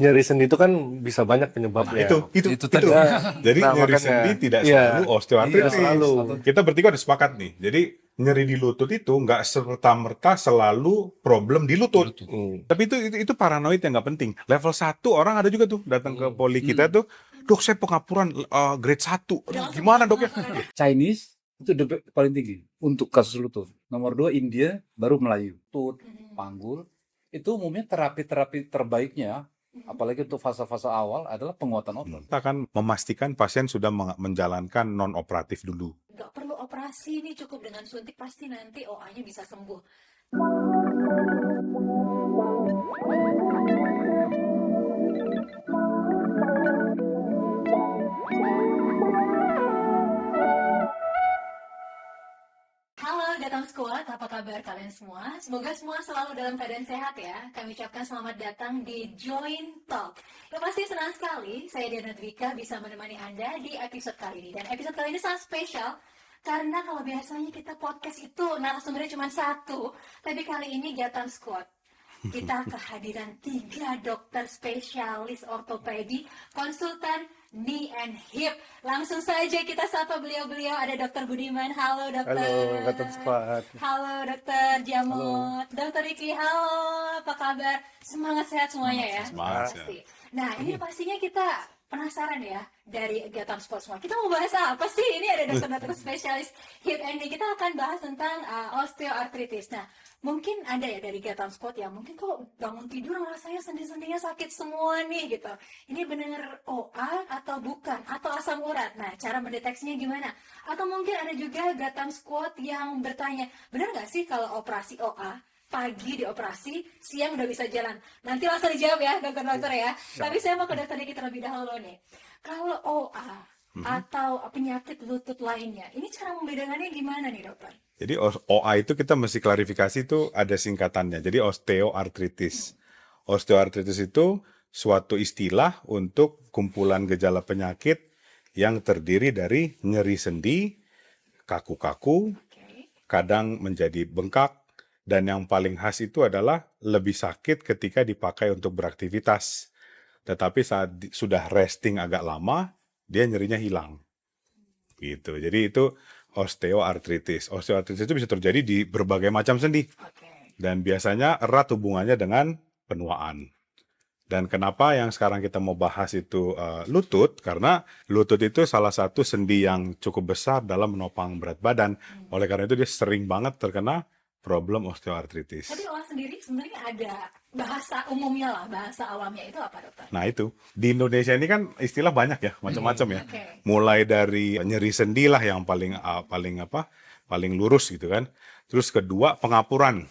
Nyeri sendi itu kan bisa banyak Nah, penyebabnya. itu tadi. Jadi Nah, nyeri makanya, sendi tidak iya, selalu osteoartritis. tidak selalu. Kita bertiga udah sepakat nih. Jadi nyeri di lutut itu nggak serta-merta selalu problem di lutut. Tapi itu paranoid yang nggak penting. Level 1 orang ada juga tuh datang ke poli kita tuh, dok saya pengapuran grade 1. Aduh, gimana dok ya? Chinese itu paling tinggi untuk kasus lutut. Nomor 2 India, baru Melayu. Lutut, panggul, itu umumnya terapi terbaiknya, apalagi untuk fase-fase awal adalah penguatan otot. Kita akan memastikan pasien sudah menjalankan non operatif dulu. Nggak perlu operasi nih, cukup dengan suntik pasti nanti OA-nya bisa sembuh. Halo Gatam Squad, apa kabar kalian semua? Semoga semua selalu dalam keadaan sehat ya. Kami ucapkan selamat datang di Join Talk. Yang pasti senang sekali saya Diana Dwika bisa menemani Anda di episode kali ini. Dan episode kali ini sangat spesial karena kalau biasanya kita podcast itu narasumbernya cuma satu, tapi kali ini Gatam Squad. Kita kehadiran 3 dokter spesialis ortopedi, konsultan knee and hip. Langsung saja kita sapa beliau-beliau. Ada Dokter Budiman, halo dokter. Halo, Gatam Squad. Halo Dokter Jamot. Dokter Riki, halo, apa kabar? Semangat sehat semuanya ya. Semangat Pasti. Nah ini pastinya kita penasaran ya dari Gatam Squad semua. Kita mau bahas apa sih? Ini ada dokter-dokter spesialis hip and knee. Kita akan bahas tentang osteoartritis. Nah, mungkin ada ya dari Gatam Squad ya, mungkin kok bangun tidur rasanya sendi-sendinya sakit semua nih gitu. Ini benar OA atau bukan? Atau asam urat? Nah, cara mendeteksinya gimana? Atau mungkin ada juga Gatam Squad yang bertanya, benar nggak sih kalau operasi OA? Pagi dioperasi, siang udah bisa jalan. Nanti langsung dijawab ya dokter-dokter ya. Tapi saya mau ke dokter Diki terlebih dahulu nih. Kalau OA atau penyakit lutut lainnya, ini cara membedakannya gimana nih dokter? Jadi OA itu kita mesti klarifikasi itu ada singkatannya. Jadi osteoartritis. Osteoartritis itu suatu istilah untuk kumpulan gejala penyakit yang terdiri dari nyeri sendi, kaku-kaku, kadang menjadi bengkak, dan yang paling khas itu adalah lebih sakit ketika dipakai untuk beraktivitas. Tetapi saat sudah resting agak lama, dia nyerinya hilang. Gitu. Jadi itu osteoartritis. Osteoartritis itu bisa terjadi di berbagai macam sendi. Dan biasanya erat hubungannya dengan penuaan. Dan kenapa yang sekarang kita mau bahas itu lutut? Karena lutut itu salah satu sendi yang cukup besar dalam menopang berat badan. Oleh karena itu dia sering banget terkena problem osteoartritis. Tapi OA sendiri sebenarnya ada bahasa umumnya lah, bahasa awamnya itu apa dokter? Nah itu, di Indonesia ini kan istilah banyak ya, macam-macam ya. Mulai dari nyeri sendi lah yang paling lurus gitu kan. Terus kedua pengapuran.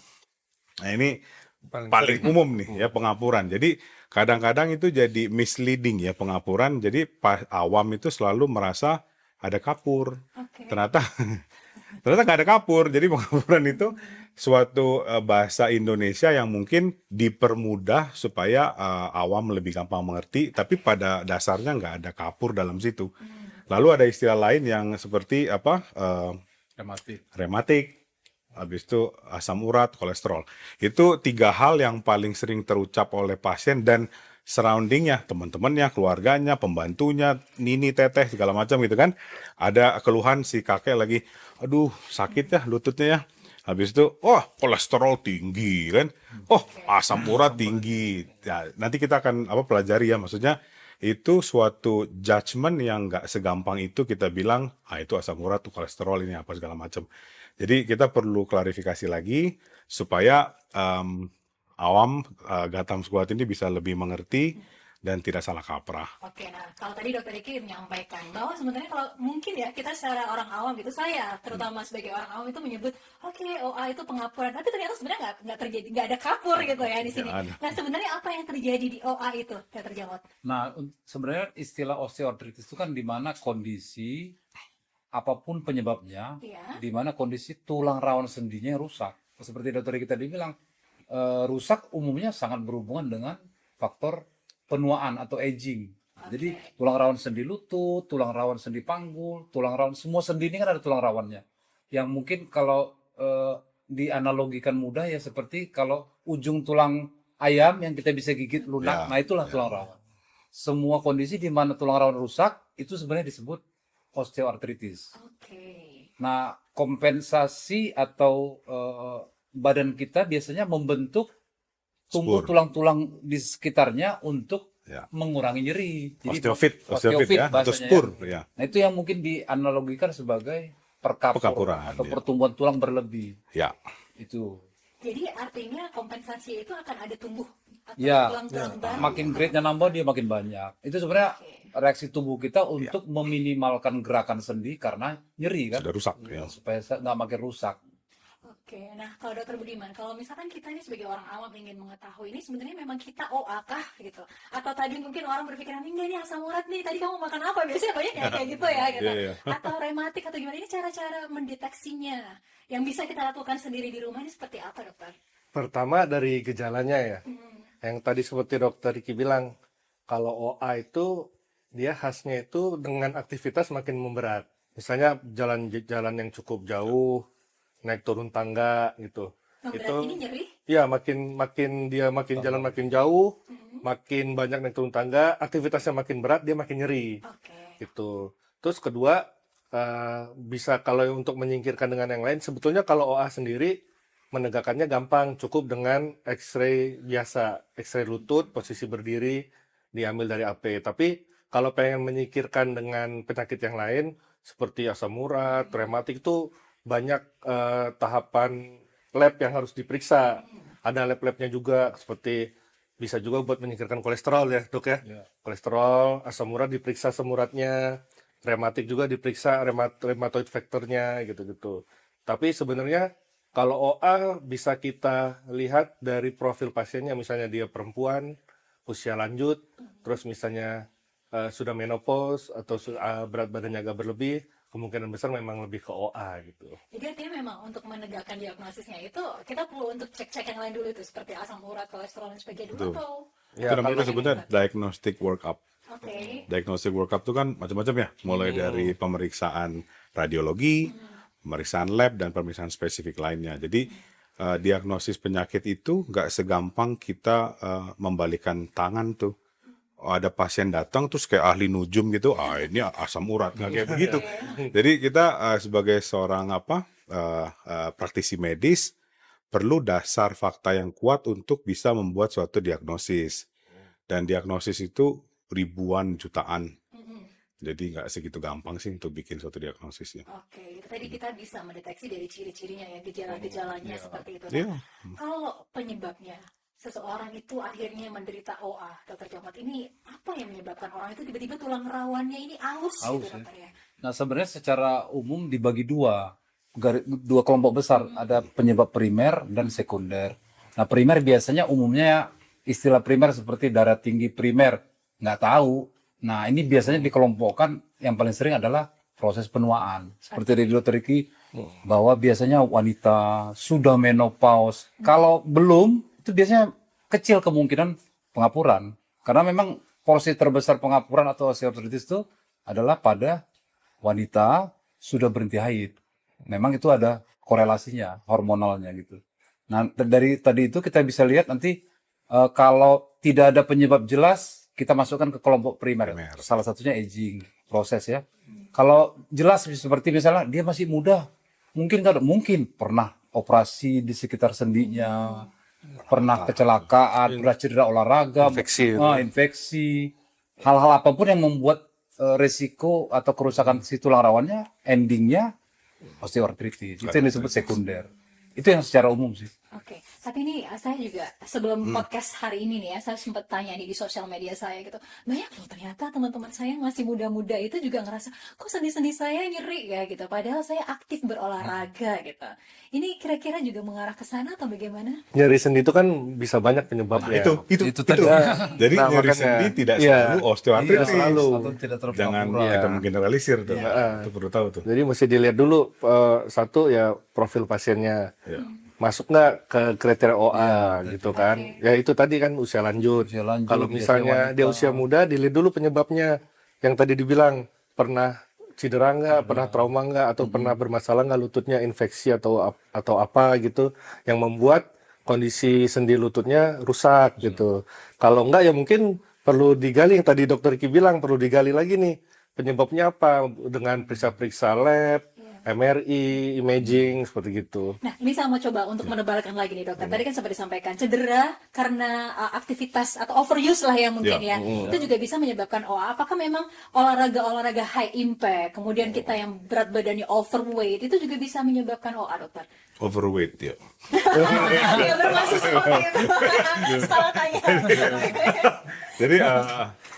Nah ini paling umum nih ya, pengapuran. Jadi kadang-kadang itu jadi misleading ya pengapuran. Jadi awam itu selalu merasa ada kapur. Ternyata nggak ada kapur. Jadi pengapuran itu suatu bahasa Indonesia yang mungkin dipermudah supaya awam lebih gampang mengerti, tapi pada dasarnya nggak ada kapur dalam situ. Lalu ada istilah lain yang seperti rematik, habis itu asam urat, kolesterol. Itu 3 hal yang paling sering terucap oleh pasien dan surroundingnya, teman-temannya, keluarganya, pembantunya, nini, teteh, segala macam gitu kan. Ada keluhan si kakek lagi, aduh sakit ya lututnya ya. Habis itu, kolesterol tinggi kan, asam urat tinggi. Ya, nanti kita akan pelajari ya, maksudnya itu suatu judgement yang nggak segampang itu kita bilang, itu asam urat, tuh kolesterol ini apa segala macam. Jadi kita perlu klarifikasi lagi supaya awam Gatam Squad ini bisa lebih mengerti dan tidak salah kaprah. Oke, nah kalau tadi Dokter Riki menyampaikan bahwa sebenarnya kalau mungkin ya kita secara orang awam gitu, saya terutama sebagai orang awam itu menyebut OA itu pengapuran, tapi ternyata sebenarnya nggak terjadi, nggak ada kapur gitu ya di sini. Nah sebenarnya apa yang terjadi di OA itu, Dokter Jamot? Nah, sebenarnya istilah osteoartritis itu kan di mana kondisi apapun penyebabnya, di mana kondisi tulang rawan sendinya rusak. Seperti dokter kita bilang, rusak umumnya sangat berhubungan dengan faktor penuaan atau aging. Jadi tulang rawan sendi lutut, tulang rawan sendi panggul, tulang rawan, semua sendi ini kan ada tulang rawannya. Yang mungkin kalau dianalogikan mudah ya seperti kalau ujung tulang ayam yang kita bisa gigit lunak, Ya, nah itulah ya. tulang rawan. Semua kondisi di mana tulang rawan rusak itu sebenarnya disebut osteoartritis. Oke. Nah, kompensasi atau badan kita biasanya membentuk tumbuh Spur. tulang-tulang di sekitarnya untuk Ya. mengurangi nyeri. Jadi Osteofit ya, atau bahasanya spur ya. ya. Nah, itu yang mungkin dianalogikan sebagai Pekapuran, atau ya. pertumbuhan tulang berlebih. Ya. Itu. Jadi artinya kompensasi itu akan ada tumbuh atau Ya, tulang-tulang baru. makin grade-nya nambah dia makin banyak. Itu sebenarnya reaksi tubuh kita untuk meminimalkan gerakan sendi karena nyeri kan, Sudah rusak ya. supaya nggak makin rusak. Oke, nah kalau Dokter Budiman, kalau misalkan kita ini sebagai orang awam ingin mengetahui ini sebenarnya memang kita OA kah gitu? Atau tadi mungkin orang berpikir enggak ini asam urat nih, tadi kamu makan apa? Biasanya banyak kayak gitu ya gitu. Iya, iya. Atau rematik atau gimana? Ini cara-cara mendeteksinya yang bisa kita lakukan sendiri di rumah ini seperti apa, Dokter? Pertama dari gejalanya ya. Yang tadi seperti Dokter Riki bilang, kalau OA itu dia khasnya itu dengan aktivitas makin memberat. Misalnya jalan yang cukup jauh, naik turun tangga gitu. Oh, Itu berarti ini nyeri? ya makin jalan makin jauh, makin banyak naik turun tangga, aktivitasnya makin berat, dia makin nyeri. Oke. Gitu. Terus kedua, bisa kalau untuk menyingkirkan dengan yang lain, sebetulnya kalau OA sendiri menegakkannya gampang, cukup dengan X-ray biasa, X-ray lutut, posisi berdiri, diambil dari AP. Tapi kalau pengen menyingkirkan dengan penyakit yang lain, seperti asam urat, rematik itu banyak tahapan lab yang harus diperiksa. Ada lab-labnya juga, seperti bisa juga buat menyingkirkan kolesterol ya dok ya. Ya. Kolesterol, asam urat diperiksa asam uratnya, rematik juga diperiksa rheumatoid factornya gitu-gitu. Tapi sebenarnya kalau OA bisa kita lihat dari profil pasiennya, misalnya dia perempuan, usia lanjut, terus misalnya sudah menopause atau berat badannya agak berlebih, kemungkinan besar memang lebih ke OA gitu. Jadi artinya memang untuk menegakkan diagnosisnya itu kita perlu untuk cek-cek yang lain dulu itu seperti asam urat, kolesterol dan sebagainya dulu Betul. atau Ya, Itu namanya kalau- sebutnya diagnostic workup. oke. Diagnostic workup itu kan macam-macam ya, mulai dari pemeriksaan radiologi, pemeriksaan lab, dan pemeriksaan spesifik lainnya. Jadi diagnosis penyakit itu nggak segampang kita membalikan tangan tuh. Ada pasien datang terus kayak ahli nujum gitu, ini asam urat, nggak kayak begitu. Jadi kita sebagai seorang praktisi medis perlu dasar fakta yang kuat untuk bisa membuat suatu diagnosis. Dan diagnosis itu ribuan jutaan. Jadi nggak segitu gampang sih untuk bikin suatu diagnosis ya. Oke, itu tadi kita bisa mendeteksi dari ciri-cirinya ya, gejala-gejalanya seperti itu. Nah, Iya. kalau penyebabnya seseorang itu akhirnya menderita OA, Dokter Jomot, ini apa yang menyebabkan orang itu tiba-tiba tulang rawannya ini aus Aus, gitu ya. Dokter ya? Nah, sebenarnya secara umum dibagi dua kelompok besar. Ada penyebab primer dan sekunder. Nah, primer biasanya umumnya istilah primer seperti darah tinggi primer, nggak tahu. Nah, ini biasanya dikelompokkan yang paling sering adalah proses penuaan. Seperti dari Dokter Riki, bahwa biasanya wanita sudah menopause. Kalau belum, itu biasanya kecil kemungkinan pengapuran. Karena memang porsi terbesar pengapuran atau osteoartritis itu adalah pada wanita sudah berhenti haid. Memang itu ada korelasinya, hormonalnya gitu. Nah, dari tadi itu kita bisa lihat nanti kalau tidak ada penyebab jelas, kita masukkan ke kelompok primer. Salah satunya aging, proses ya. Kalau jelas seperti misalnya dia masih muda, mungkin pernah operasi di sekitar sendinya, pernah kecelakaan, pernah cedera olahraga, infeksi, hal-hal apapun yang membuat resiko atau kerusakan si tulang rawannya, endingnya osteoartritis. Itu yang disebut sekunder. Itu yang secara umum sih. Oke, tapi ini saya juga sebelum podcast hari ini nih ya, saya sempat tanya nih di sosial media saya gitu. Banyak loh ternyata teman-teman saya yang masih muda-muda itu juga ngerasa, kok sendi-sendi saya nyeri ya gitu. Padahal saya aktif berolahraga gitu. Ini kira-kira juga mengarah ke sana atau bagaimana? Nyeri sendi itu kan bisa banyak penyebabnya. Itu tadi. Jadi Nah, nyeri makanya, sendi tidak iya. selalu osteoartritis. Iya, selalu. Atau tidak terlalu Jangan pura-pura. kita menggeneralisir tuh. Itu perlu tahu tuh. Jadi mesti dilihat dulu satu ya profil pasiennya. Ya. Masuk nggak ke kriteria OA gitu kan. Ya itu tadi kan usia lanjut. Usia lanjut, Kalau misalnya biasanya dia wanita. usia muda, dilihat dulu penyebabnya. Yang tadi dibilang pernah cedera nggak, pernah trauma nggak, atau pernah bermasalah nggak lututnya, infeksi atau apa gitu yang membuat kondisi sendi lututnya rusak gitu. Kalau enggak ya mungkin perlu digali, yang tadi Dokter Ki bilang perlu digali lagi nih penyebabnya apa dengan periksa-periksa lab, MRI, imaging seperti gitu. Nah, ini saya mau coba untuk menebalkan lagi nih dokter. Tadi kan sempat disampaikan cedera karena aktivitas atau overuse lah ya mungkin ya. Itu juga bisa menyebabkan OA. Apakah memang olahraga high impact, kemudian kita yang berat badannya overweight, itu juga bisa menyebabkan OA dokter? Overweight ya. Ya bermaksud seperti itu. Salah tanya. Jadi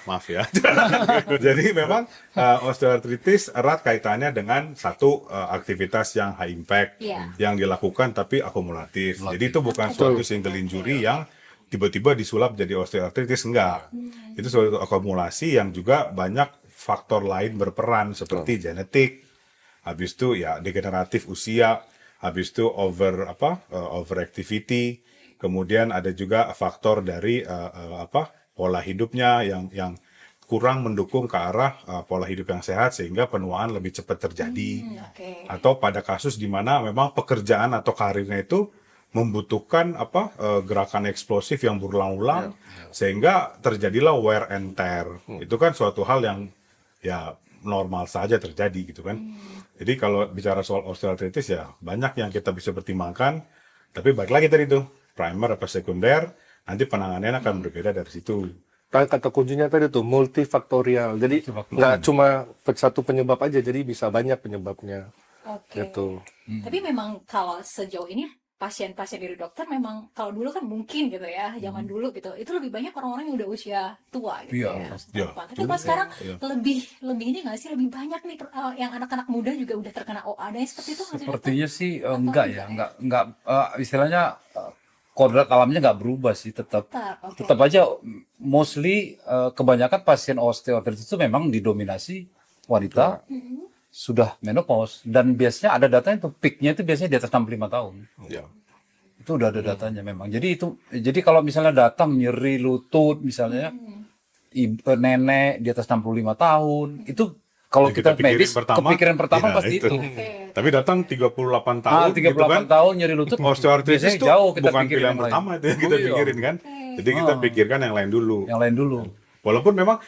maaf ya. Jadi memang osteoartritis erat kaitannya dengan satu aktivitas yang high impact Iya. yang dilakukan tapi akumulatif. Jadi itu bukan suatu single injury yang tiba-tiba disulap jadi osteoartritis, enggak. Itu suatu akumulasi yang juga banyak faktor lain berperan seperti genetik, habis itu ya degeneratif usia, habis itu overactivity, kemudian ada juga faktor dari pola hidupnya yang kurang mendukung ke arah pola hidup yang sehat sehingga penuaan lebih cepat terjadi. Oke. Atau pada kasus di mana memang pekerjaan atau karirnya itu membutuhkan gerakan eksplosif yang berulang-ulang sehingga terjadilah wear and tear. Itu kan suatu hal yang ya normal saja terjadi gitu kan. Jadi kalau bicara soal osteoartritis ya banyak yang kita bisa pertimbangkan, tapi balik lagi tadi tuh primer apa sekunder, nanti penanganannya akan berbeda dari situ. Kata kuncinya tadi tuh multifaktorial. Jadi nggak cuma satu penyebab aja, jadi bisa banyak penyebabnya. Oke. Gitu. Tapi memang kalau sejauh ini pasien-pasien dari dokter memang kalau dulu kan mungkin gitu ya, zaman dulu gitu, itu lebih banyak orang-orang yang udah usia tua gitu Iya. ya. Tapi kalau sekarang lebih ini nggak sih, lebih banyak nih yang anak-anak muda juga udah terkena OA dan seperti itu nggak sih, dokter? Sepertinya sih enggak ya, enggak istilahnya kodrat alamnya nggak berubah sih, tetap Oke. tetap aja mostly kebanyakan pasien osteoartritis itu memang didominasi wanita sudah menopause, dan biasanya ada datanya tuh peaknya itu biasanya di atas 65 tahun. Ya. Itu udah ada datanya memang. Jadi kalau misalnya datang nyeri lutut misalnya nenek di atas 65 tahun, itu kalau Yang kita pikirin medis kepikiran pertama ya, pasti itu. Tapi datang 38 tahun 38 gitu kan. tahun nyeri lutut Osteoartritis biasanya itu jauh kita bukan pikirin pilihan yang lain. pertama itu yang kita Iya. pikirin kan. Jadi kita pikirkan yang lain dulu. Yang lain dulu. Walaupun memang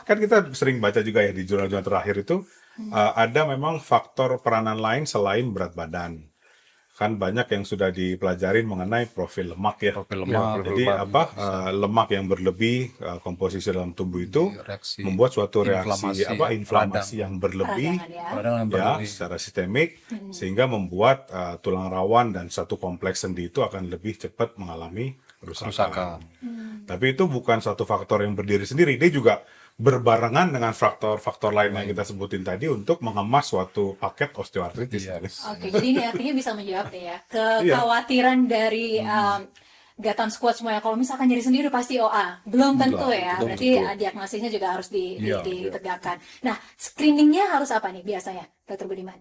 kan kita sering baca juga ya di jurnal-jurnal terakhir itu ada memang faktor peranan lain selain berat badan. Kan banyak yang sudah dipelajarin mengenai profil lemak ya. Profil lemak, Jadi lemak yang berlebih komposisi dalam tubuh itu Reaksi membuat suatu reaksi inflamasi yang berlebih Peradangan ya. Peradangan yang ya berlebih. secara sistemik sehingga membuat tulang rawan dan satu kompleks sendi itu akan lebih cepat mengalami kerusakan. Tapi itu bukan satu faktor yang berdiri sendiri, dia juga berbarengan dengan faktor-faktor lain yang kita sebutin tadi untuk mengemas suatu paket osteoartritis. Oke, jadi ini artinya bisa menjawab nih ya kekhawatiran dari Gatan Squad semuanya. Kalau misalkan nyeri sendiri pasti OA, belum tentu ya. Berarti diagnosisnya juga harus ditegakkan. Nah, screeningnya harus apa nih biasanya, Dr. Budiman?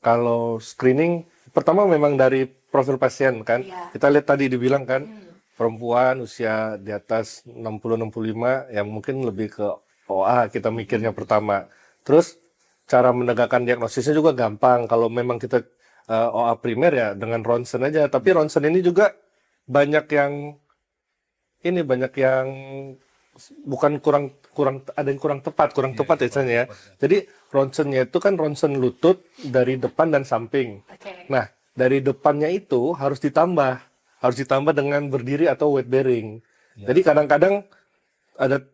Kalau screening, pertama memang dari profil pasien kan. Iya. Kita lihat tadi dibilang kan, perempuan usia di atas 60-65 yang mungkin lebih ke OA kita mikirnya pertama. Terus cara menegakkan diagnosisnya juga gampang. Kalau memang kita OA primer ya dengan ronsen aja. Tapi ronsen ini juga banyak yang bukan kurang ada yang kurang tepat ya istilahnya ya. Jadi ronsennya itu kan ronsen lutut dari depan dan samping. Oke. Nah, dari depannya itu harus ditambah dengan berdiri atau weight bearing. Jadi kadang-kadang ada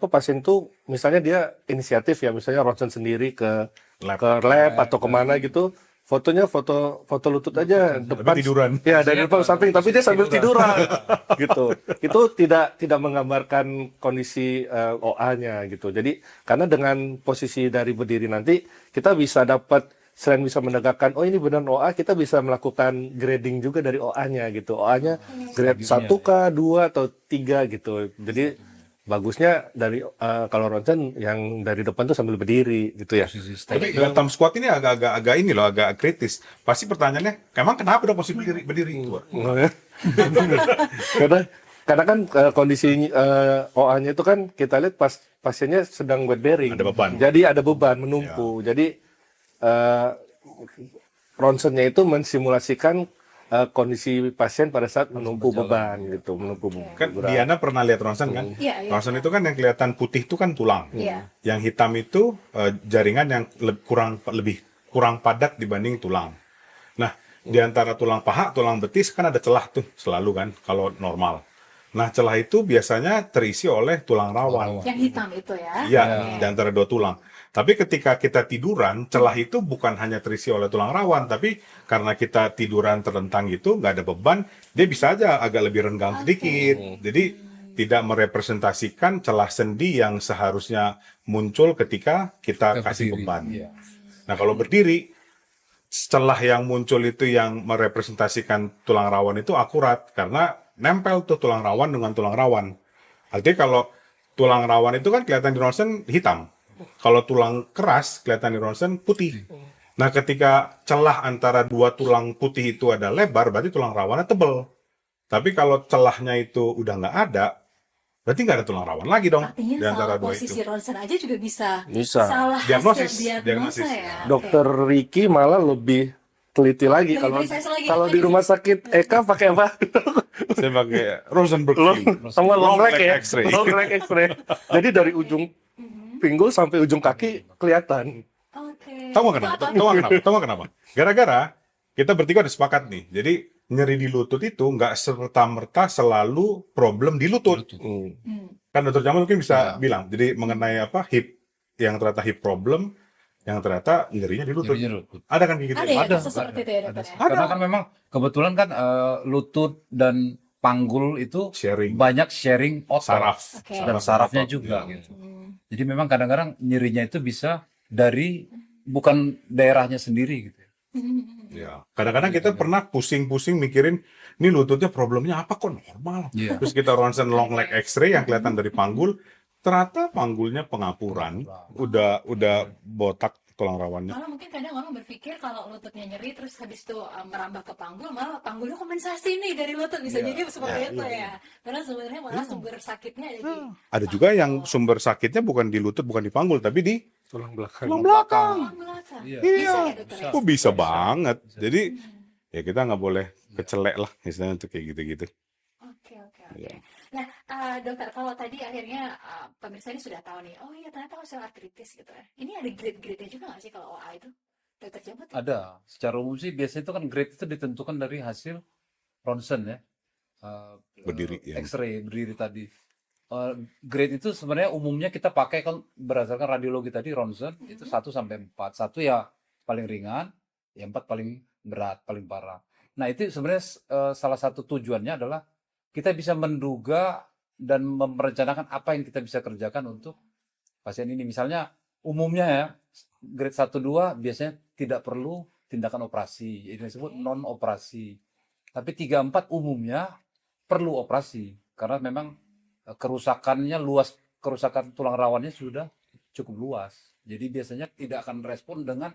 pasien tuh misalnya dia inisiatif ya, misalnya ronsen sendiri ke lab atau kemana gitu. Fotonya foto lutut aja depan tiduran. Ya, dari depan samping tapi dia sambil tiduran gitu. Itu tidak menggambarkan kondisi OA-nya gitu. Jadi karena dengan posisi dari berdiri nanti kita bisa dapat, selain bisa menegakkan oh ini benar OA, kita bisa melakukan grading juga dari OA-nya gitu. OA-nya grade 1K, 2 atau 3 gitu. Jadi bagusnya dari kalau ronsen yang dari depan tuh sambil berdiri gitu ya. Tapi Gatan Squad ini agak kritis. Pasti pertanyaannya, emang kenapa dong posisi berdiri? Karena kan kondisi OA-nya itu kan kita lihat pas pasiennya sedang weight bearing. Ada beban. Jadi ada beban menumpuk. Jadi ronsennya itu mensimulasikan kondisi pasien pada saat menumpu beban gitu, menumpu Kan berat. Diana pernah lihat ronsen kan? Iya, iya. Ronsen itu kan yang kelihatan putih itu kan tulang. Iya. Yang hitam itu jaringan yang kurang padat dibanding tulang. Nah, di antara tulang paha, tulang betis kan ada celah tuh selalu kan kalau normal. Nah, celah itu biasanya terisi oleh tulang rawan. Yang hitam itu ya. Iya, di antara dua tulang. Tapi ketika kita tiduran, celah itu bukan hanya terisi oleh tulang rawan, tapi karena kita tiduran terlentang gitu, nggak ada beban, dia bisa aja agak lebih renggang sedikit. Jadi tidak merepresentasikan celah sendi yang seharusnya muncul ketika kita Kita kasih berdiri. beban. Iya. Nah, kalau berdiri, celah yang muncul itu yang merepresentasikan tulang rawan itu akurat karena nempel tuh tulang rawan dengan tulang rawan. Artinya kalau tulang rawan itu kan kelihatan di ronsen hitam. Kalau tulang keras kelihatan di ronsen putih. Nah, ketika celah antara dua tulang putih itu ada lebar, berarti tulang rawannya tebel. Tapi kalau celahnya itu udah nggak ada, berarti nggak ada tulang rawan lagi dong Artinya di antara salah dua posisi itu. ronsen aja juga bisa. Bisa. Salah Diagnosis, hasil diagnosis. diagnosa ya. Dokter Ricky malah lebih teliti lagi Lebih kalau precise lagi. di rumah sakit Eka pakai apa? Saya pakai Rosenberg view. Sama long leg ya, X-ray. long leg X-ray. Jadi dari ujung pinggul sampai ujung kaki kelihatan. Oke. Tahu nggak kenapa? Tahu nggak kenapa? Gara-gara kita bertiga udah sepakat nih. Jadi nyeri di lutut itu nggak serta-merta selalu problem di lutut. Kan dokter Jamal mungkin bisa bilang. Jadi mengenai apa hip yang ternyata hip problem, yang ternyata nyerinya di lutut. Nyerinya lutut. Ada kan kayak gitu? Ada ya Ada, kasus seperti itu ya dokter ya? Karena kan memang kebetulan kan lutut dan panggul itu Sharing. banyak sharing otot Saraf. Oke. dan Saraf sarafnya otot, juga ya. gitu. Jadi memang kadang-kadang nyerinya itu bisa dari bukan daerahnya sendiri gitu. Ya. Kadang-kadang kita pernah pusing-pusing mikirin ini lututnya problemnya apa kok normal. Iya. Terus kita ronsen long leg X-ray yang kelihatan dari panggul, ternyata panggulnya pengapuran, udah botak tulang rawannya. Malah mungkin kadang orang berpikir kalau lututnya nyeri terus habis itu merambah ke panggul, malah panggulnya kompensasi nih dari lutut, bisa jadi seperti itu ya. Karena sebenarnya malah sumber sakitnya ada di Ada juga yang sumber sakitnya bukan di lutut, bukan di panggul, tapi di Tulang belakang. tulang belakang. tulang belakang. Iya. Bisa ya dokter ya? Oh, bisa banget. Jadi ya kita nggak boleh kecelek lah istilahnya untuk kayak gitu-gitu. Oke. Nah, dokter, kalau tadi akhirnya pemirsa ini sudah tahu nih, oh iya ternyata osteoartritis gitu ya. Ini ada grade-grade-nya juga nggak sih kalau OA itu? Dokter Jambut? Ada. Secara umum sih biasanya itu kan grade itu ditentukan dari hasil ronsen ya. Berdiri, ya. X-ray berdiri tadi. Grade itu sebenarnya umumnya kita pakai kan berdasarkan radiologi tadi ronsen itu 1 sampai 4. 1 ya paling ringan, ya 4 paling berat, paling parah. Nah, itu sebenarnya salah satu tujuannya adalah kita bisa menduga dan merencanakan apa yang kita bisa kerjakan untuk pasien ini. Misalnya umumnya ya grade 1 2 biasanya tidak perlu tindakan operasi. Ini disebut non operasi. Tapi 3 4 umumnya perlu operasi karena memang kerusakannya luas, kerusakan tulang rawannya sudah cukup luas. Jadi biasanya tidak akan respon dengan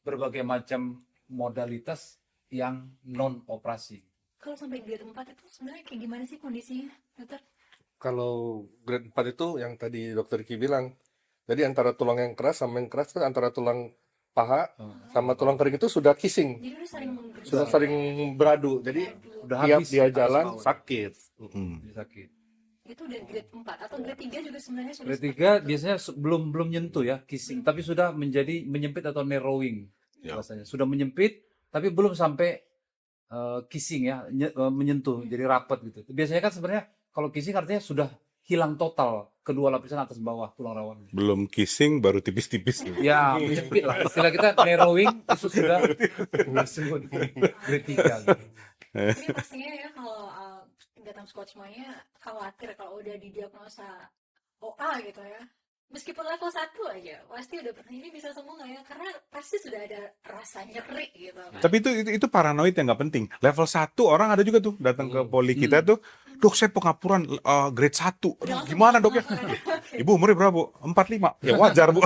berbagai macam modalitas yang non operasi. Kalau sampai grade 4 itu sebenarnya kayak gimana sih kondisinya, dokter? Kalau grade 4 itu yang tadi dokter Ki bilang, jadi antara tulang yang keras sama yang keras kan antara tulang paha sama tulang kering itu sudah kissing, Jadi udah sering sudah sering beradu. Jadi Udah tiap habis, dia habis jalan power. sakit. Jadi sakit. itu udah grade 4 atau grade 3 juga sebenarnya sudah Grade 3 biasanya belum nyentuh ya kissing, tapi sudah menjadi menyempit atau narrowing Ya. bahasanya. Sudah menyempit tapi belum sampai kissing ya, menyentuh jadi rapat gitu. Biasanya kan sebenarnya kalau kissing artinya sudah hilang total kedua lapisan atas bawah tulang rawan. Belum kissing baru tipis-tipis. Ya, menyempit lah. Istilah kita narrowing itu sudah disebut grade 3 gitu. Ini pastinya ya kalau Gatam Squad semuanya khawatir kalau udah didiagnosa OA gitu ya. Meskipun level 1 aja, pasti udah pernah ini bisa sembuh nggak ya? Karena pasti sudah ada rasa nyeri gitu. Tapi itu paranoid yang nggak penting. Level 1 orang ada juga tuh datang ke poli kita tuh, dok saya pengapuran grade 1. Aduh, gimana dok ya? Ibu umurnya berapa bu? 45. Ya wajar bu.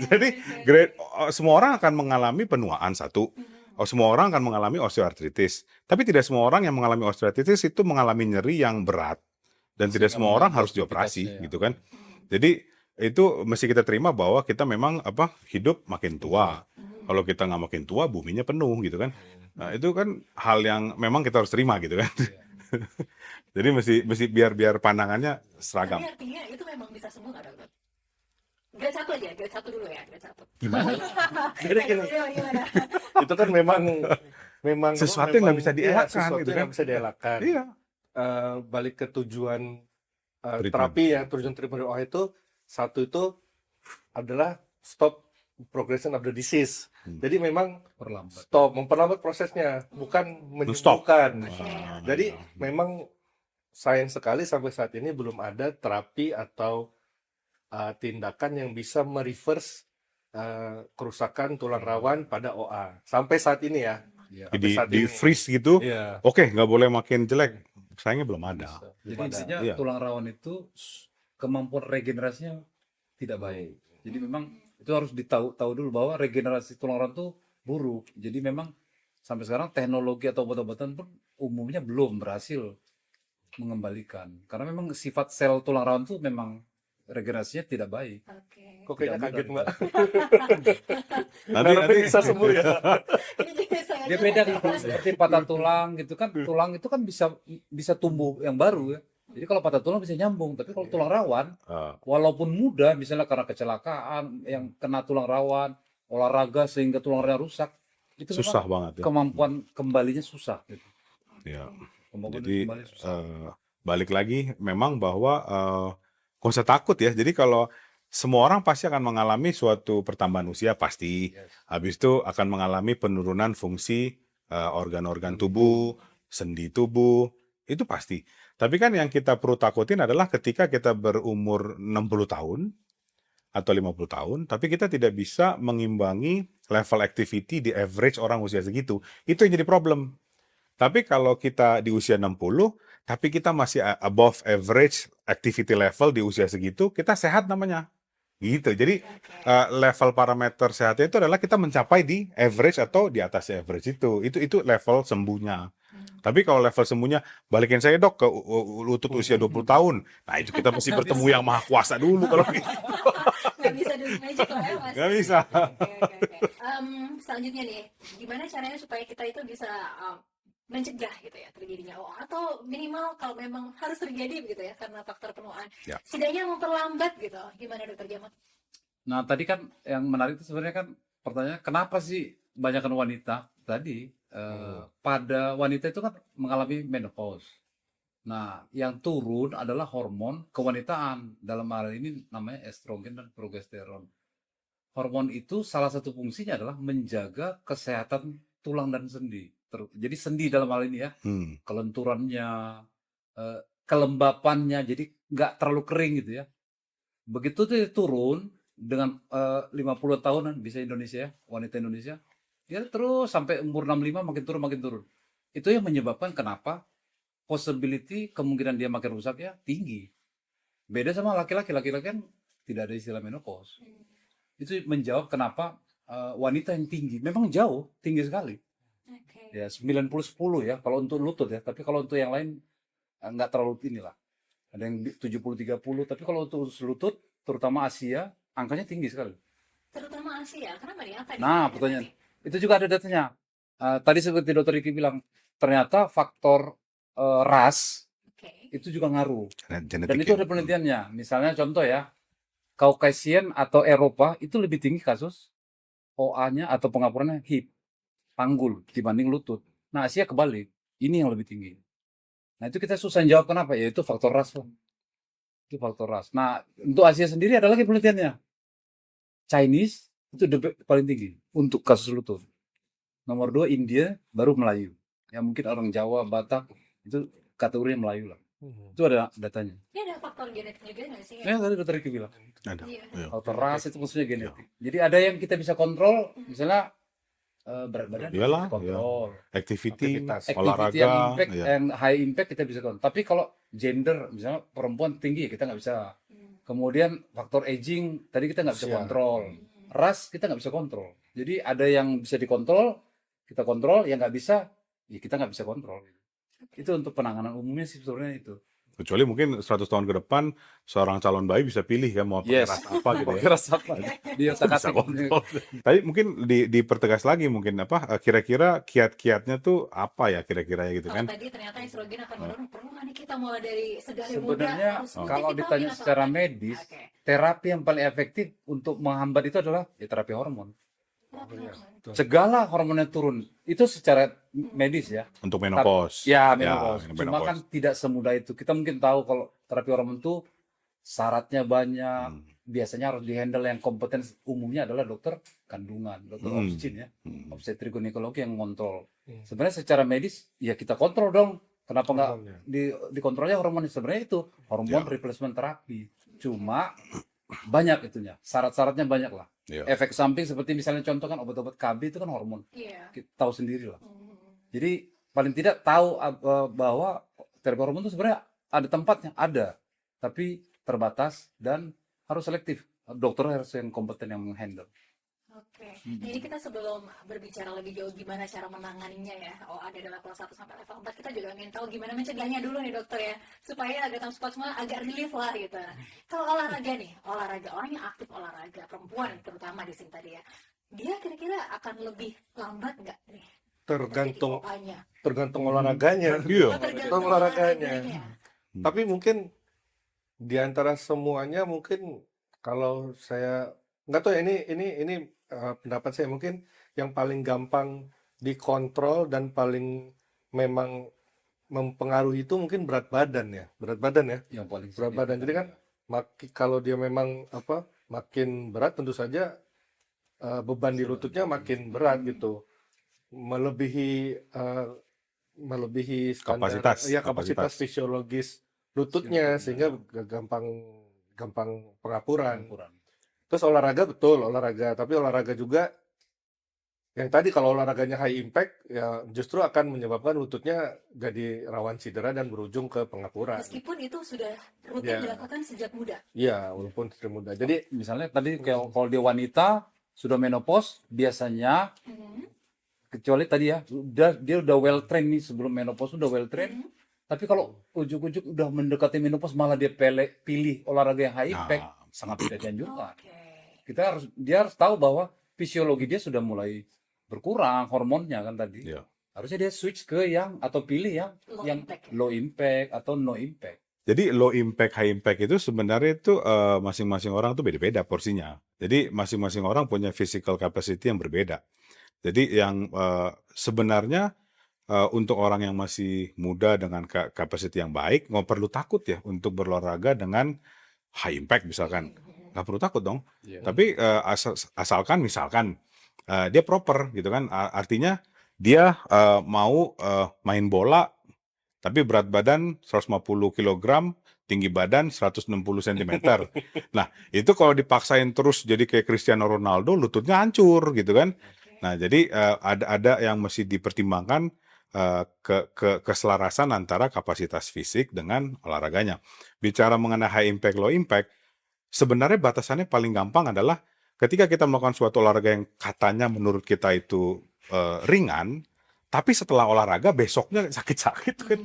Jadi grade semua orang akan mengalami penuaan 1. Semua orang akan mengalami osteoartritis. Tapi tidak semua orang yang mengalami osteoartritis itu mengalami nyeri yang berat. Dan tidak semua orang harus dioperasi gitu kan. Jadi itu mesti kita terima bahwa kita memang hidup makin tua. Kalau kita nggak makin tua, buminya penuh gitu kan. Nah, itu kan hal yang memang kita harus terima gitu kan. Iya. Jadi mesti biar pandangannya seragam. Tapi artinya itu memang bisa sembuh nggak dokter? Grade 1 aja, grade 1 dulu ya, grade 1. Gimana? Jadi gini, Gimana? itu kan memang Sesuatu yang nggak bisa iya, dielakkan sesuatu gitu yang kan. nggak bisa dielakkan. Iya. Balik ke tujuan Treatment. terapi ya, tujuan treatment OA itu satu itu adalah stop progression of the disease. Jadi memang Perlambat. memperlambat prosesnya, bukan Stop. menyembuhkan. Ah, Jadi memang sayang sekali sampai saat ini belum ada terapi atau tindakan yang bisa mereverse kerusakan tulang rawan pada OA. Sampai saat ini ya. Iya. Sampai saat di ini. freeze gitu. Iya. Oke, nggak boleh makin jelek. Sayangnya belum ada. Jadi Belum ada. intinya Iya. tulang rawan itu kemampuan regenerasinya tidak baik. Jadi memang itu harus tahu dulu bahwa regenerasi tulang rawan itu buruk. Jadi memang sampai sekarang teknologi atau obat-obatan pun umumnya belum berhasil mengembalikan. Karena memang sifat sel tulang rawan itu memang regenerasinya tidak baik. Oke. Kok kayaknya Tidak kaget mudah. Mbak? Nanti bisa sembuh ya. Ini jadi saya Dia beda kan seperti patah tulang gitu kan. Tulang itu kan bisa tumbuh yang baru ya. Jadi kalau patah tulang bisa nyambung, tapi kalau tulang rawan walaupun muda misalnya karena kecelakaan yang kena tulang rawan, olahraga sehingga tulang rawan rusak, itu susah memang banget ya. kemampuan kembalinya susah gitu. Ya. Kemampuan Jadi kembali susah. balik lagi memang bahwa nggak usah takut ya. Jadi kalau semua orang pasti akan mengalami suatu pertambahan usia pasti. Yes. Habis itu akan mengalami penurunan fungsi organ-organ tubuh, sendi tubuh, itu pasti. Tapi kan yang kita perlu takutin adalah ketika kita berumur 60 tahun atau 50 tahun, tapi kita tidak bisa mengimbangi level activity di average orang usia segitu. Itu yang jadi problem. Tapi kalau kita di usia 60, tapi kita masih above average activity level di usia segitu, kita sehat namanya. Gitu. Jadi level parameter sehatnya itu adalah kita mencapai di average atau di atas average itu. Itu level sembuhnya. Tapi kalau level sembuhnya, balikin saya dok ke lutut usia 20 tahun. Nah itu kita mesti bertemu yang maha kuasa dulu kalau gitu. nggak bisa do magic lah ya mas. Nggak bisa. Oke. Selanjutnya nih, gimana caranya supaya kita itu bisa mencegah gitu ya terjadinya OA atau minimal kalau memang harus terjadi gitu ya karena faktor penuaan, Ya. setidaknya memperlambat gitu. Gimana dokter Jamal? Nah, tadi kan yang menarik itu sebenarnya kan pertanyaan kenapa sih banyakkan wanita tadi pada wanita itu kan mengalami menopause. Nah, yang turun adalah hormon kewanitaan. Dalam hal ini namanya estrogen dan progesteron. Hormon itu salah satu fungsinya adalah menjaga kesehatan tulang dan sendi. Jadi sendi dalam hal ini ya, kelenturannya, kelembapannya, jadi nggak terlalu kering gitu ya. Begitu dia turun dengan 50 tahunan bisa Indonesia ya, wanita Indonesia, dia terus sampai umur 65 makin turun. Itu yang menyebabkan kenapa possibility kemungkinan dia makin rusak ya tinggi. Beda sama laki-laki kan tidak ada istilah menopause. Itu menjawab kenapa wanita yang tinggi, memang jauh, tinggi sekali. Oke. Ya 90-10 ya kalau untuk lutut ya, tapi kalau untuk yang lain nggak terlalu inilah. Ada yang 70-30, tapi kalau untuk lutut terutama Asia angkanya tinggi sekali. Terutama Asia, kenapa nih? Apa nih? Nah, pertanyaan itu juga ada datanya. Tadi seperti Dokter Riki bilang, ternyata faktor ras Oke. itu juga ngaruh. Dan Genetik itu ya. ada penelitiannya. Misalnya contoh ya, Caucasian atau Eropa itu lebih tinggi kasus OA-nya atau pengapurannya hip, panggul dibanding lutut. Nah, Asia kebalik. Ini yang lebih tinggi. Nah, itu kita susah jawab kenapa? Ya itu faktor ras. Itu faktor ras. Nah, untuk Asia sendiri ada lagi penelitiannya. Chinese itu paling tinggi untuk kasus lutut. Nomor 2 India, baru Melayu. Ya mungkin orang Jawa, Batak itu kategorinya Melayu lah. Itu ada datanya. Ini ada faktor genetik juga nggak sih? Ya tadi Dokter Riki bilang. Ada. Iya. Iya. Faktor ras itu maksudnya genetik. Jadi ada yang kita bisa kontrol, misalnya berat badan Iyalah, bisa kontrol. Activity, Aktivitas. Activity olahraga, yang impact, ya. yang high impact kita bisa kontrol. Tapi kalau gender, misalnya perempuan tinggi kita nggak bisa. Kemudian faktor aging tadi kita nggak bisa Usia. kontrol. Ras kita nggak bisa kontrol. Jadi ada yang bisa dikontrol, kita kontrol. Yang nggak bisa, ya kita nggak bisa kontrol. Itu untuk penanganan umumnya sih sebenarnya itu. Kecuali mungkin 100 tahun ke depan seorang calon bayi bisa pilih kan mau pakai Yes. rasa apa gitu ya. Keras apa? Dia Bisa otak-atik. kontrol. Tapi mungkin dipertegas lagi mungkin kira-kira kiat-kiatnya tuh apa ya kira-kiranya gitu Kalau kan. tadi ternyata estrogen akan menurun, perlu nggak nih kita mulai dari sedari muda Sebenarnya harus kalau multivitamin ditanya atau secara apa? medis, Oke. terapi yang paling efektif untuk menghambat itu adalah ya terapi hormon. Betul. Segala hormonnya turun. Itu secara medis ya. Untuk menopause. Ya, menopause. Ya, Cuma kan tidak semudah itu. Kita mungkin tahu kalau terapi hormon itu syaratnya banyak. Biasanya harus dihandle yang kompeten umumnya adalah dokter kandungan, dokter obstetrin ya. Obstetrik ginekologi yang ngontrol. Sebenarnya secara medis ya kita kontrol dong. Kenapa nggak Hormonnya. dikontrolnya hormon? Sebenarnya itu hormon replacement terapi. Cuma banyak itunya. Syarat-syaratnya banyak lah. Ya. Efek samping seperti misalnya contoh kan obat-obat KB itu kan hormon. Iya. Kita tahu sendiri lah. Jadi paling tidak tahu bahwa terapi hormon itu sebenarnya ada tempatnya, ada, tapi terbatas dan harus selektif. Dokter harus yang kompeten yang menghandle. Oke. Jadi kita sebelum berbicara lebih jauh gimana cara menanganinya ya, ada di level 1 sampai level 4, kita juga ingin tahu gimana mencegahnya dulu nih dokter ya, supaya Gatam Sport semua agak relief lah gitu. Kalau olahraga nih, orang yang aktif olahraga, perempuan terutama di sini tadi ya, dia kira-kira akan lebih lambat nggak nih? Tergantung terjadi OA-nya? tergantung olahraganya. Iya. Tergantung olahraganya. olahraganya. Tapi mungkin di antara semuanya mungkin kalau saya nggak tahu ya, ini pendapat saya mungkin yang paling gampang dikontrol dan paling memang mempengaruhi itu mungkin berat badan ya. Berat badan ya. Yang paling Berat badan. Jadi kan kalau dia memang makin berat tentu saja beban di lututnya makin berat gitu. Melebihi standar kapasitas fisiologis lututnya sehingga gampang pengapuran. Terus olahraga betul olahraga, tapi olahraga juga yang tadi kalau olahraganya high impact ya justru akan menyebabkan lututnya jadi rawan cedera dan berujung ke pengapuran. Meskipun itu sudah rutin dilakukan sejak muda. Iya, walaupun sudah muda. Jadi misalnya tadi kalau dia wanita sudah menopause biasanya kecuali tadi ya dia udah well trained nih sebelum menopause udah well trained. Tapi kalau ujuk-ujuk udah mendekati menopause malah dia pilih olahraga yang high impact sangat tidak dianjurkan. Dia harus tahu bahwa fisiologi dia sudah mulai berkurang hormonnya kan tadi. Iya. Harusnya dia switch ke atau pilih yang impact, low impact atau no impact. Jadi low impact, high impact itu sebenarnya itu masing-masing orang tuh beda-beda porsinya. Jadi masing-masing orang punya physical capacity yang berbeda. Jadi yang sebenarnya untuk orang yang masih muda dengan capacity yang baik, nggak perlu takut ya untuk berolahraga dengan high impact misalkan. Nggak perlu takut dong. Tapi asalkan misalkan dia proper gitu kan. Artinya dia mau main bola tapi berat badan 150 kg, tinggi badan 160 cm. Nah, itu kalau dipaksain terus jadi kayak Cristiano Ronaldo, lututnya hancur gitu kan. Nah, jadi ada yang mesti dipertimbangkan keselarasan antara kapasitas fisik dengan olahraganya. Bicara mengenai high impact, low impact, sebenarnya batasannya paling gampang adalah ketika kita melakukan suatu olahraga yang katanya menurut kita itu ringan, tapi setelah olahraga besoknya sakit-sakit kan.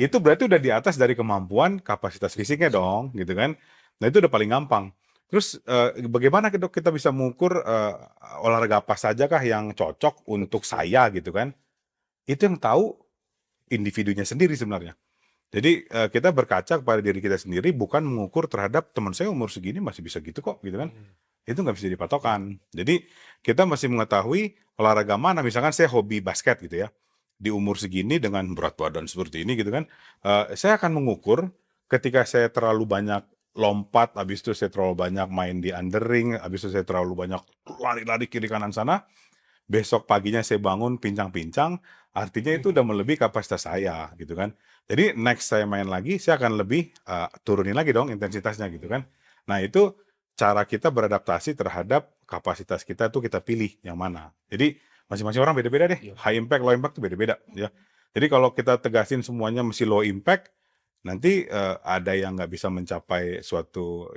Itu berarti udah di atas dari kemampuan kapasitas fisiknya dong, gitu kan. Nah, itu udah paling gampang. Terus bagaimana kita bisa mengukur olahraga apa saja kah yang cocok untuk saya gitu kan? Itu yang tahu individunya sendiri sebenarnya. Jadi kita berkaca kepada diri kita sendiri, bukan mengukur terhadap teman saya umur segini masih bisa gitu kok, gitu kan? Itu nggak bisa dipatokan. Jadi kita masih mengetahui olahraga mana. Misalkan saya hobi basket gitu ya, di umur segini dengan berat badan seperti ini gitu kan, saya akan mengukur ketika saya terlalu banyak lompat, habis itu saya terlalu banyak main di underring, habis itu saya terlalu banyak lari-lari kiri kanan sana, besok paginya saya bangun pincang-pincang, artinya itu udah melebihi kapasitas saya gitu kan. Jadi next saya main lagi, saya akan lebih turunin lagi dong intensitasnya gitu kan. Nah, itu cara kita beradaptasi terhadap kapasitas kita tuh kita pilih yang mana. Jadi masing-masing orang beda-beda deh. High impact, low impact tuh beda-beda ya. Jadi kalau kita tegasin semuanya mesti low impact, nanti ada yang nggak bisa mencapai suatu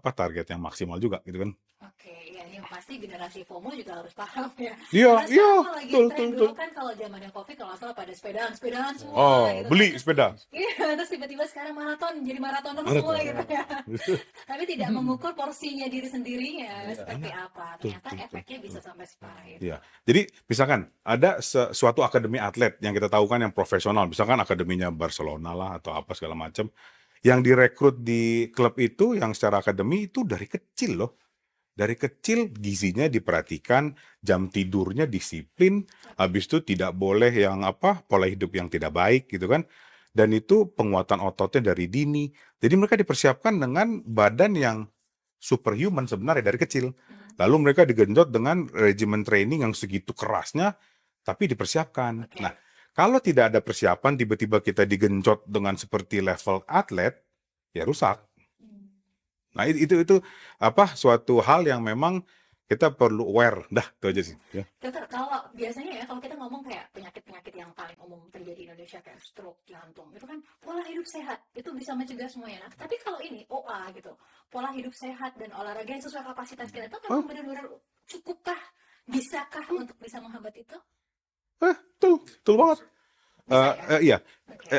target yang maksimal juga gitu kan. Oke, ya ini pasti generasi FOMO juga harus paham ya. Iya, Karena iya, sekarang lagi betul, tren betul, dulu betul. kan kalau zamannya COVID kalau nggak salah pada sepedaan semua Oh, gitu kan. beli Terus, sepeda. iya, terus tiba-tiba sekarang jadi maraton Maraton. semua gitu ya. Tapi tidak mengukur porsinya diri sendirinya seperti apa. Betul, Ternyata betul, efeknya betul, bisa betul. sampai separah itu. Iya. Jadi misalkan ada suatu akademi atlet yang kita tahu kan yang profesional, misalkan akademinya Barcelona lah atau apa segala macam, yang direkrut di klub itu yang secara akademi itu dari kecil loh. Dari kecil gizinya diperhatikan, jam tidurnya disiplin, habis itu tidak boleh yang pola hidup yang tidak baik gitu kan. Dan itu penguatan ototnya dari dini. Jadi mereka dipersiapkan dengan badan yang superhuman sebenarnya dari kecil. Lalu mereka digenjot dengan regimen training yang segitu kerasnya, tapi dipersiapkan. Oke. Nah, kalau tidak ada persiapan, tiba-tiba kita digenjot dengan seperti level atlet, ya rusak. Hmm. Nah, itu suatu hal yang memang kita perlu aware. Dah, itu aja sih. Ya. Dokter, kalau biasanya ya kalau kita ngomong kayak penyakit-penyakit yang paling umum terjadi di Indonesia kayak stroke, jantung, itu kan pola hidup sehat itu bisa mencegah semuanya. Nah, tapi kalau ini OA gitu, pola hidup sehat dan olahraga yang sesuai kapasitas kita itu memang benar-benar cukupkah, bisakah untuk bisa menghambat itu? Betul banget. Bisa ya? Iya, Oke.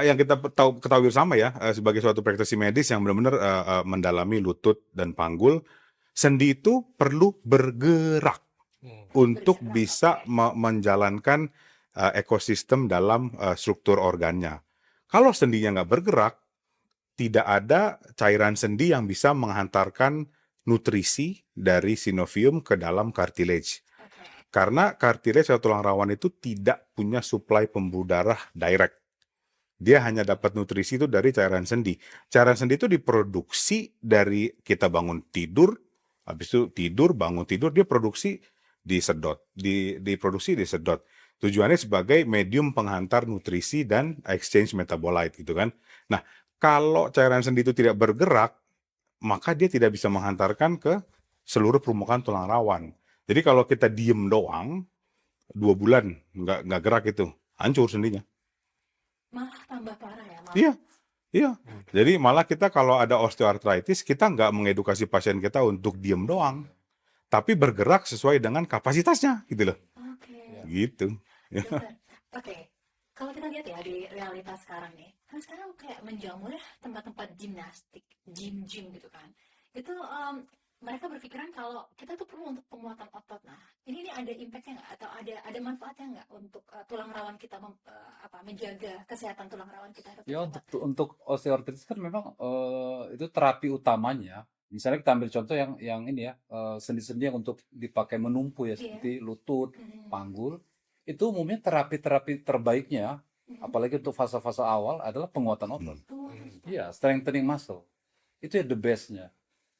yang kita ketahui bersama ya, sebagai suatu praktisi medis yang benar-benar mendalami lutut dan panggul, sendi itu perlu bergerak untuk Bergerak, bisa oke. menjalankan ekosistem dalam struktur organnya. Kalau sendinya nggak bergerak, tidak ada cairan sendi yang bisa menghantarkan nutrisi dari sinovium ke dalam cartilage. Oke. Karena cartilage atau tulang rawan itu tidak punya suplai pembuluh darah direct. Dia hanya dapat nutrisi itu dari cairan sendi. Cairan sendi itu diproduksi dari kita bangun tidur, habis itu tidur, bangun tidur, dia produksi disedot, diproduksi disedot. Tujuannya sebagai medium penghantar nutrisi dan exchange metabolite gitu kan. Nah, kalau cairan sendi itu tidak bergerak, maka dia tidak bisa menghantarkan ke seluruh permukaan tulang rawan. Jadi kalau kita diem doang, 2 bulan nggak gerak itu, hancur sendinya. Malah tambah parah ya, malah. Iya, iya. Jadi malah kita kalau ada osteoartritis, kita nggak mengedukasi pasien kita untuk diem doang, tapi bergerak sesuai dengan kapasitasnya, gitu loh. Oke. Gitu. Dokter, oke. Kalau kita lihat ya di realitas sekarang nih, kan sekarang kayak menjamur ya tempat-tempat gimnastik, gym gitu kan. Itu mereka berpikiran kalau kita tuh perlu untuk penguatan otot. Nah, ini ada impactnya nggak atau ada manfaatnya nggak untuk tulang rawan kita menjaga kesehatan tulang rawan kita? Ya untuk osteoartritis kan memang itu terapi utamanya. Misalnya kita ambil contoh yang ini ya, sendi-sendi yang untuk dipakai menumpu ya, Iya. seperti lutut, Mhm. panggul. Itu umumnya terapi-terapi terbaiknya, Mhm. apalagi untuk fase-fase awal adalah penguatan otot. Oh, Iya, strengthening muscle. Itu ya the best-nya.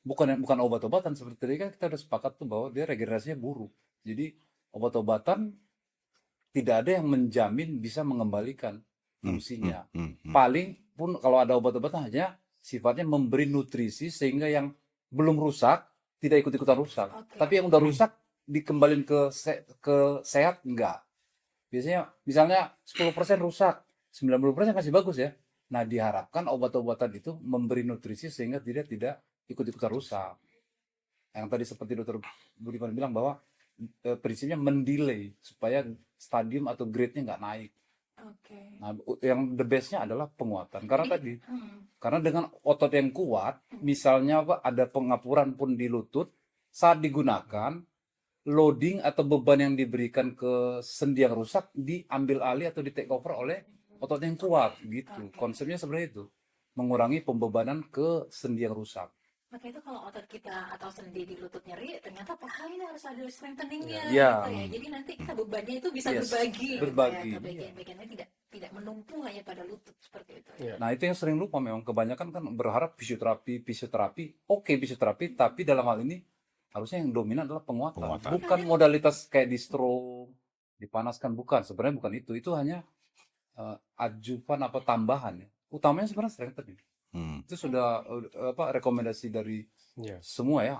Bukan obat-obatan seperti tadi kan kita udah sepakat tuh bahwa dia regenerasinya buruk. Jadi obat-obatan tidak ada yang menjamin bisa mengembalikan fungsinya. Paling pun kalau ada obat-obatan hanya sifatnya memberi nutrisi sehingga yang belum rusak tidak ikut-ikutan rusak. Oke. Tapi yang udah rusak dikembalin ke sehat enggak. Biasanya misalnya 10% rusak, 90% masih bagus ya. Nah, diharapkan obat-obatan itu memberi nutrisi sehingga tidak ikut-ikutan rusak. Yang tadi seperti Dr. Budiman bilang bahwa prinsipnya mendelay supaya stadium atau grade-nya nggak naik. Oke. Nah, yang the best-nya adalah penguatan. Karena tadi, Hmm. karena dengan otot yang kuat, misalnya ada pengapuran pun di lutut, saat digunakan, loading atau beban yang diberikan ke sendi yang rusak diambil alih atau di take over oleh otot yang kuat gitu. Konsepnya sebenarnya itu, mengurangi pembebanan ke sendi yang rusak. Maka itu kalau otot kita atau sendi di lutut nyeri, ternyata paha ini harus ada strengthening-nya Iya. gitu ya. Jadi nanti kita bebannya itu bisa Yes, berbagi, berbagi. gitu ya, ke bagian-bagiannya tidak menumpuk hanya pada lutut seperti itu. Iya. Nah, itu yang sering lupa memang. Kebanyakan kan berharap fisioterapi. Oke, fisioterapi, tapi dalam hal ini harusnya yang dominan adalah penguatan. Penguatan. Bukan modalitas kayak distro, dipanaskan, bukan. Sebenarnya bukan itu. Itu hanya adjuvan apa tambahan ya. Utamanya sebenarnya strengthening. Itu sudah rekomendasi dari Iya. semua ya.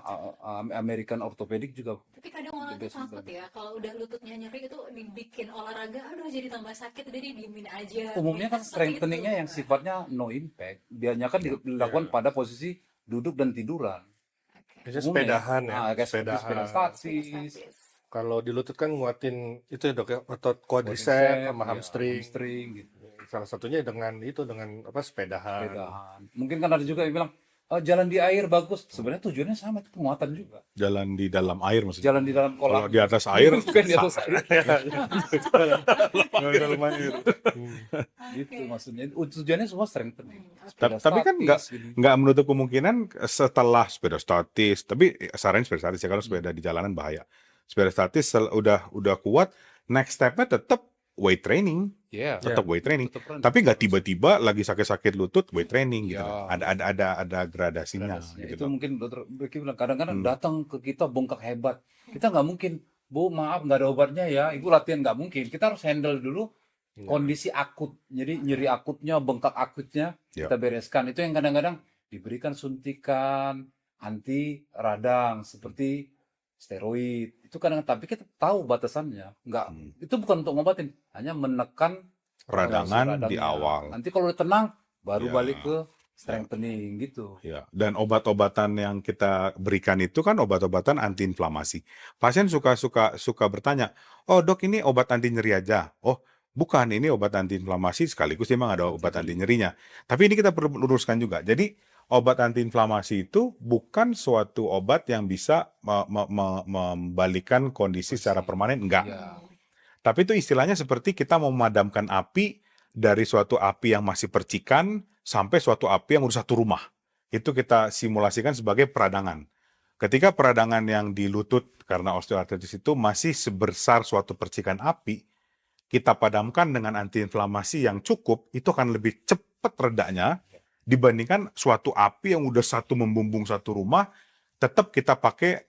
American Orthopedic juga. Tapi kadang orang tuh takut ya, kalau udah lututnya nyeri itu dibikin olahraga, aduh jadi tambah sakit, jadi diemin aja. Umumnya kan Seperti strengtheningnya itu. yang sifatnya no impact. Biasanya kan dilakukan pada posisi duduk dan tiduran. Oke. Biasanya umumnya sepedahan ya, kayak seperti sepeda sepedahan. statis, Kalau di lutut kan nguatin itu ya dok ya, otot quadricep quadricep, sama ya, hamstring. hamstring gitu, Salah satunya dengan itu, dengan apa, sepedahan. sepedahan. Mungkin kan ada juga yang bilang, oh, jalan di air bagus. Sebenarnya tujuannya sama, itu penguatan juga. Jalan di dalam air maksudnya. Jalan di dalam kolam. Kalau di atas air, Bukan di atas air. Jalan di dalam air. Gitu maksudnya. Tujuannya semua strengthening. Tapi kan Statis, gitu. nggak menutup kemungkinan setelah sepeda statis. Tapi saran sepeda statis ya, kalau sepeda di jalanan bahaya. Sepeda statis udah kuat, next stepnya tetap weight training, Iya. tetap weight training. Tetap running. Tapi nggak tiba-tiba lagi sakit-sakit lutut weight training gitu. Ya. Ada gradasinya Ya, gitu. itu mungkin dokter Becky bilang kadang-kadang datang ke kita bengkak hebat. Kita nggak mungkin, Bu, maaf nggak ada obatnya ya. Ibu latihan nggak mungkin. Kita harus handle dulu kondisi akut. Jadi nyeri akutnya, bengkak akutnya Ya. kita bereskan. Itu yang kadang-kadang diberikan suntikan anti radang seperti steroid. Itu kadang, tapi kita tahu batasannya. Nggak, itu bukan untuk ngobatin, hanya menekan Radangan di radangnya. awal. Nanti kalau udah tenang, baru Ya. balik ke strengthening gitu. Ya, dan obat-obatan yang kita berikan itu kan obat-obatan antiinflamasi. Pasien suka bertanya, "Oh, Dok, ini obat anti nyeri aja." Oh, bukan, ini obat antiinflamasi sekaligus memang ada obat anti nyerinya. Tapi ini kita perlu luruskan juga. Jadi, obat antiinflamasi itu bukan suatu obat yang bisa membalikan kondisi secara permanen, enggak. Ya. Tapi itu istilahnya seperti kita mau memadamkan api dari suatu api yang masih percikan sampai suatu api yang udah satu rumah. Itu kita simulasikan sebagai peradangan. Ketika peradangan yang di lutut karena osteoartritis itu masih sebesar suatu percikan api, kita padamkan dengan antiinflamasi yang cukup, itu akan lebih cepat redanya dibandingkan suatu api yang udah satu membumbung satu rumah, tetap kita pakai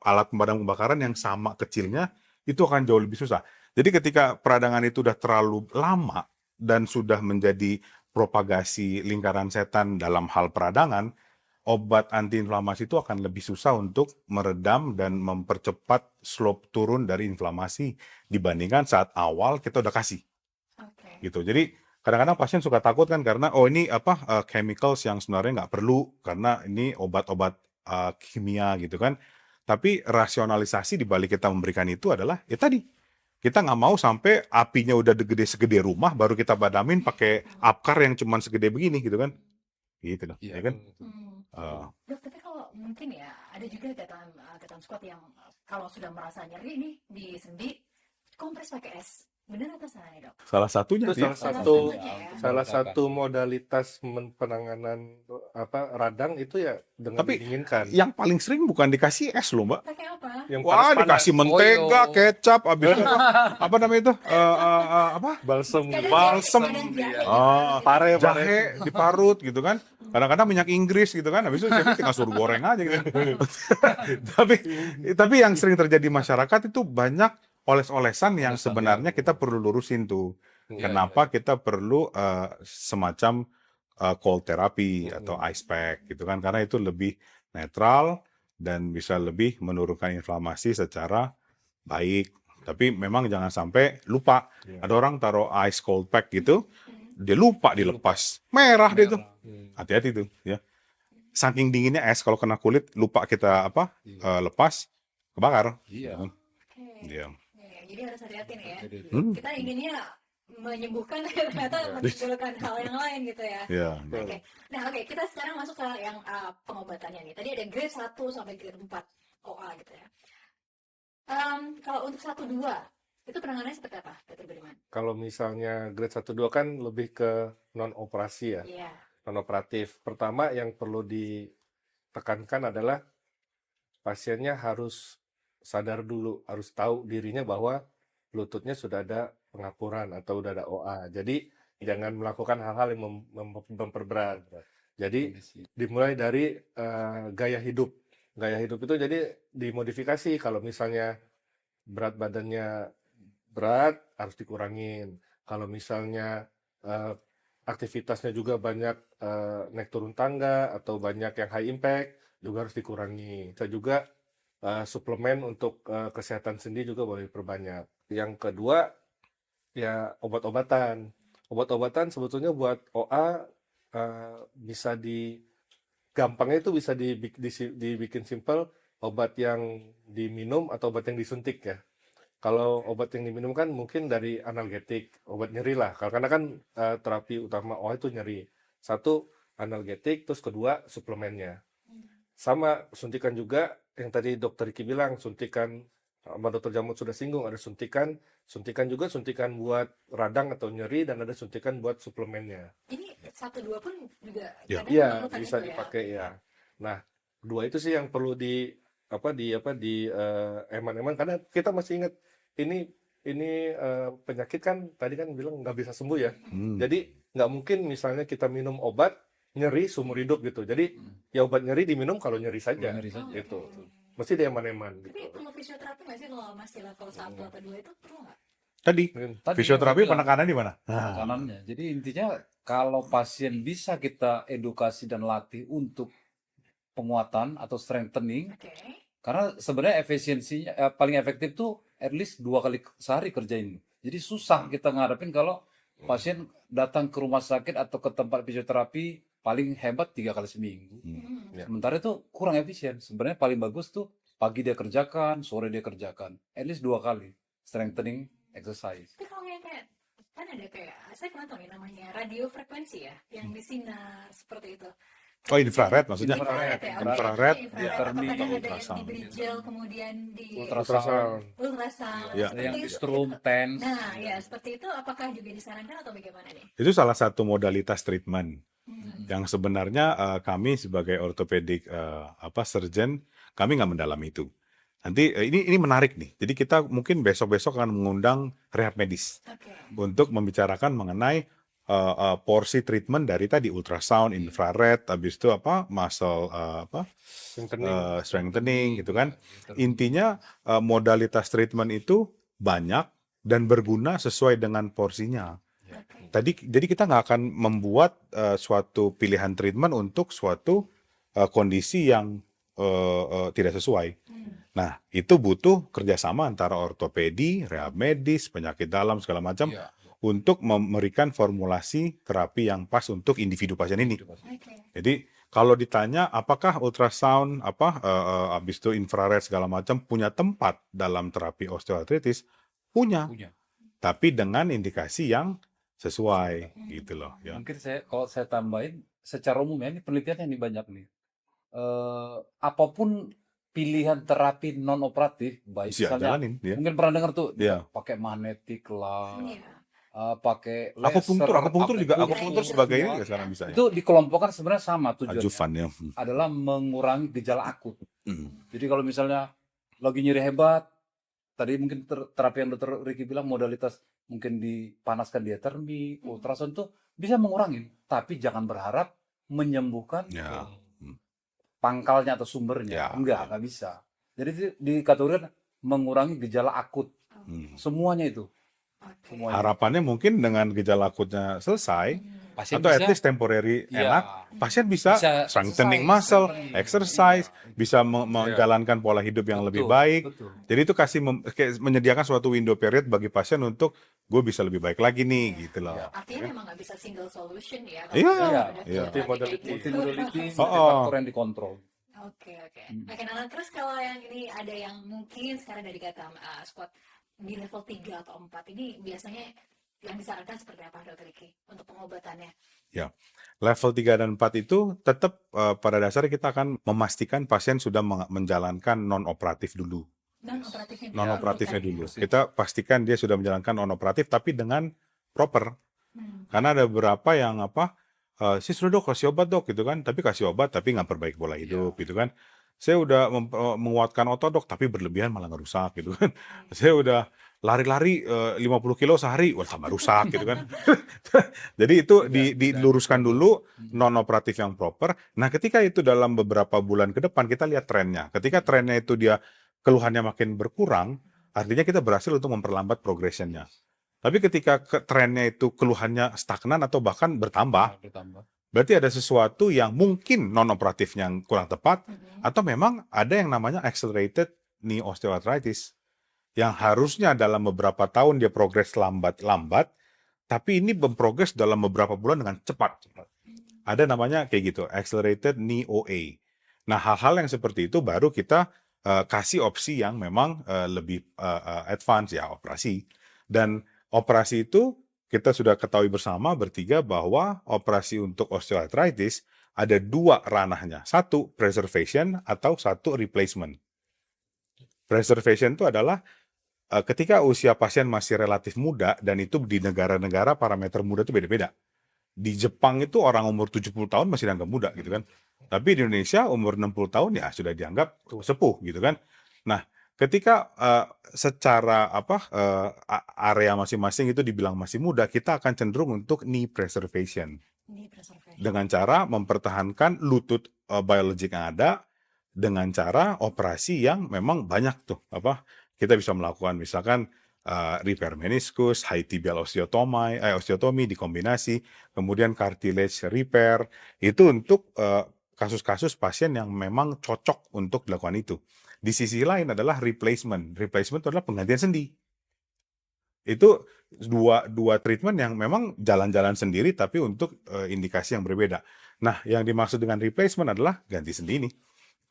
alat pemadam kebakaran yang sama kecilnya, itu akan jauh lebih susah. Jadi ketika peradangan itu udah terlalu lama dan sudah menjadi propagasi lingkaran setan dalam hal peradangan, obat antiinflamasi itu akan lebih susah untuk meredam dan mempercepat slope turun dari inflamasi dibandingkan saat awal kita udah kasih. Oke. Gitu. Jadi kadang-kadang pasien suka takut kan karena ini chemicals yang sebenarnya nggak perlu karena ini obat-obat kimia gitu kan. Tapi rasionalisasi di balik kita memberikan itu adalah ya tadi, kita nggak mau sampai apinya udah gede segede rumah baru kita padamin pakai apkar yang cuman segede begini gitu kan. Gitu loh, ya kan? Dok, tapi kalau mungkin ya ada juga gatan squat yang kalau sudah merasa nyeri nih di sendi, kompres pakai es. Benar atau salah nih, Dok? Salah satunya Itu sih. salah satu modalitas penanganan radang itu ya dengan Tapi didinginkan. yang paling sering bukan dikasih es loh, Mbak. Pakai apa? Yang Wah, panas-panas. dikasih mentega, Oyo. kecap, habis itu apa namanya itu? Apa? balsem, Balsem. pare, Jahe diparut gitu kan. Kadang-kadang minyak Inggris gitu kan. Habis itu saya tinggal suruh goreng aja gitu. tapi yang sering terjadi di masyarakat itu banyak oles-olesan yang sebenarnya kita perlu lurusin tuh. Kenapa kita perlu semacam cold therapy atau ice pack gitu kan, karena itu lebih netral dan bisa lebih menurunkan inflamasi secara baik. Tapi memang jangan sampai lupa. Ada orang taruh ice cold pack gitu, dia lupa dilepas, merah dia tuh. Hati-hati tuh ya. Saking dinginnya es, kalau kena kulit lupa kita lepas, kebakar. Iya. Iya. Jadi harus hati-hati nih ya. Hmm. Kita inginnya menyembuhkan ternyata menimbulkan hal yang lain gitu ya. Iya. Oke. Nah, kita sekarang masuk ke yang pengobatannya nih. Tadi ada grade 1 sampai grade 4 OA gitu ya. Kalau untuk 1 2 itu penanganannya seperti apa, Dr. Budiman? Kalau misalnya grade 1-2 kan lebih ke non-operasi ya, Iya. non-operatif. Pertama yang perlu ditekankan adalah pasiennya harus sadar dulu, harus tahu dirinya bahwa lututnya sudah ada pengapuran atau udah ada OA. Jadi jangan melakukan hal-hal yang memperberat. Jadi dimulai dari gaya hidup. Gaya hidup itu jadi dimodifikasi. Kalau misalnya berat badannya berat, harus dikurangin. Kalau misalnya aktivitasnya juga banyak naik turun tangga atau banyak yang high impact, juga harus dikurangi. Kita juga suplemen untuk kesehatan sendi juga boleh diperbanyak. Yang kedua, ya obat-obatan. Obat-obatan sebetulnya buat OA bisa gampangnya itu bisa dibikin simple, obat yang diminum atau obat yang disuntik ya. Kalau obat yang diminum kan mungkin dari analgetik, obat nyeri lah. Karena kan terapi utama OA itu nyeri. Satu analgetik, terus kedua suplemennya. Sama suntikan juga yang tadi dokter Riki bilang, suntikan sama dokter Jamut sudah singgung, ada suntikan juga suntikan buat radang atau nyeri dan ada suntikan buat suplemennya. Ini 1-2 pun juga Ya. kadang Iya, memerlukan bisa itu ya. dipakai ya. Nah, dua itu sih yang perlu di eman-eman karena kita masih ingat ini penyakit kan tadi kan bilang nggak bisa sembuh ya. Jadi nggak mungkin misalnya kita minum obat nyeri seumur hidup gitu. Jadi ya obat nyeri diminum kalau nyeri saja. Nyeri saja. Gitu. Mesti dieman-eman Tapi gitu. perlu fisioterapi nggak sih kalau masih level 1 atau 2 itu perlu nggak? Tadi Tadi fisioterapi yang saya bilang, penekanannya di mana? kanannya. Jadi intinya kalau pasien bisa kita edukasi dan latih untuk penguatan atau strengthening, Oke. karena sebenarnya efisiensinya paling efektif tuh at least 2 kali sehari kerjain. Jadi susah kita ngadepin kalau pasien datang ke rumah sakit atau ke tempat fisioterapi paling hebat 3 kali seminggu. Ya. Sementara itu kurang efisien. Sebenarnya paling bagus tuh pagi dia kerjakan, sore dia kerjakan. At least 2 kali strengthening exercise. Tapi kalau yang kayak kan ada kayak saya pernah tahu ya namanya radio frekuensi ya yang disinar seperti itu. Oh, infrared maksudnya? Infrared ya. oke. Infrared, Infrared. ya. Atau kadang ada yang Ultrasound. diberi gel kemudian di Ultrasound. ultrasound. Ya. Ada yang Seperti itu. strom, TENS. Nah, ya seperti itu apakah juga disarankan atau bagaimana nih? Itu salah satu modalitas treatment yang sebenarnya kami sebagai ortopedik surgeon kami nggak mendalami itu. Nanti ini menarik nih. Jadi kita mungkin besok-besok akan mengundang rehab medis Oke. untuk membicarakan mengenai porsi treatment dari tadi ultrasound, infrared, habis itu muscle strengthening gitu kan. Intinya modalitas treatment itu banyak dan berguna sesuai dengan porsinya. Jadi kita nggak akan membuat suatu pilihan treatment untuk suatu kondisi yang tidak sesuai. Nah, itu butuh kerjasama antara ortopedi, rehab medis, penyakit dalam segala macam Iya. untuk memberikan formulasi terapi yang pas untuk individu pasien ini. Oke. Jadi kalau ditanya apakah ultrasound, habis itu infrared segala macam punya tempat dalam terapi osteoartritis, punya, Punya. tapi dengan indikasi yang sesuai gitu loh. Ya. Mungkin kalau saya tambahin secara umum ya, ini penelitian yang banyak nih. Apapun pilihan terapi non operatif, baik Siap misalnya jalanin, ya. mungkin pernah dengar tuh Iya. pakai magnetik lah, Iya. pakai laser, Akupunktur juga, akupunktur sebagai ini semua. juga sekarang bisa ya. Itu dikelompokkan sebenarnya sama tujuannya, Ajuvan ya. adalah mengurangi gejala akut. Hmm. Jadi kalau misalnya lagi nyeri hebat, tadi mungkin terapi yang dokter Riki bilang modalitas mungkin dipanaskan diatermi, ultrasound tuh bisa mengurangi, tapi jangan berharap menyembuhkan Ya. pangkalnya atau sumbernya. Ya, Enggak bisa. Jadi itu dikategorikan mengurangi gejala akut. Hmm. Semuanya itu. Oke. Semuanya. Harapannya mungkin dengan gejala akutnya selesai Pasien atau at bisa- least temporary Iya. enak, pasien bisa strengthening exercise, muscle, strengthening. exercise, Iya. bisa menjalankan pola hidup yang lebih Betul, baik. betul. Jadi itu kayak menyediakan suatu window period bagi pasien untuk gue bisa lebih baik lagi nih gitu loh. Artinya memang nggak bisa single solution ya. Iya, misalnya ada iya. terapi kayak Multi-modality. gitu. Multimodality, Oh, oh. faktor yang dikontrol. Oke. Oke, nah terus kalau yang ini ada yang mungkin sekarang dari kata squat di level 3 atau 4 ini biasanya yang disarankan seperti apa Dr. Riki untuk pengobatannya? Ya, level 3 dan 4 itu tetap pada dasarnya kita akan memastikan pasien sudah menjalankan non-operatif dulu. Non-operatifnya dulu. Kita pastikan dia sudah menjalankan non-operatif tapi dengan proper. Karena ada beberapa yang sih sudah dok kasih obat dok gitu kan, tapi kasih obat tapi nggak perbaiki pola hidup gitu kan. Saya udah menguatkan otot dok tapi berlebihan malah ngerusak gitu kan. Saya udah lari-lari 50 kilo sehari, wah tambah rusak gitu kan. Jadi itu diluruskan dulu non-operatif yang proper. Nah ketika itu dalam beberapa bulan ke depan kita lihat trennya. Ketika trennya itu dia keluhannya makin berkurang, artinya kita berhasil untuk memperlambat progressionnya. Tapi ketika trennya itu keluhannya stagnan atau bahkan bertambah, berarti ada sesuatu yang mungkin non-operatif yang kurang tepat, atau memang ada yang namanya accelerated knee osteoarthritis, yang harusnya dalam beberapa tahun dia progres lambat-lambat, tapi ini berprogres dalam beberapa bulan dengan cepat. ada namanya kayak gitu, accelerated knee OA. Nah, hal-hal yang seperti itu baru kita kasih opsi yang memang lebih advance ya, operasi. Dan operasi itu kita sudah ketahui bersama bertiga bahwa operasi untuk osteoarthritis ada dua ranahnya. Satu preservation atau satu replacement. Preservation itu adalah ketika usia pasien masih relatif muda dan itu di negara-negara parameter muda itu beda-beda. Di Jepang itu orang umur 70 tahun masih dianggap muda gitu kan. Tapi di Indonesia umur 60 tahun ya sudah dianggap sepuh gitu kan. Nah, ketika secara area masing-masing itu dibilang masih muda, kita akan cenderung untuk knee preservation. Ini preservation. Dengan cara mempertahankan lutut biologik yang ada dengan cara operasi yang memang banyak tuh kita bisa melakukan misalkan repair meniscus, high tibial osteotomy dikombinasi, kemudian cartilage repair itu untuk kasus-kasus pasien yang memang cocok untuk dilakukan itu. Di sisi lain adalah replacement. Replacement itu adalah penggantian sendi. Itu dua treatment yang memang jalan-jalan sendiri tapi untuk indikasi yang berbeda. Nah, yang dimaksud dengan replacement adalah ganti sendi ini.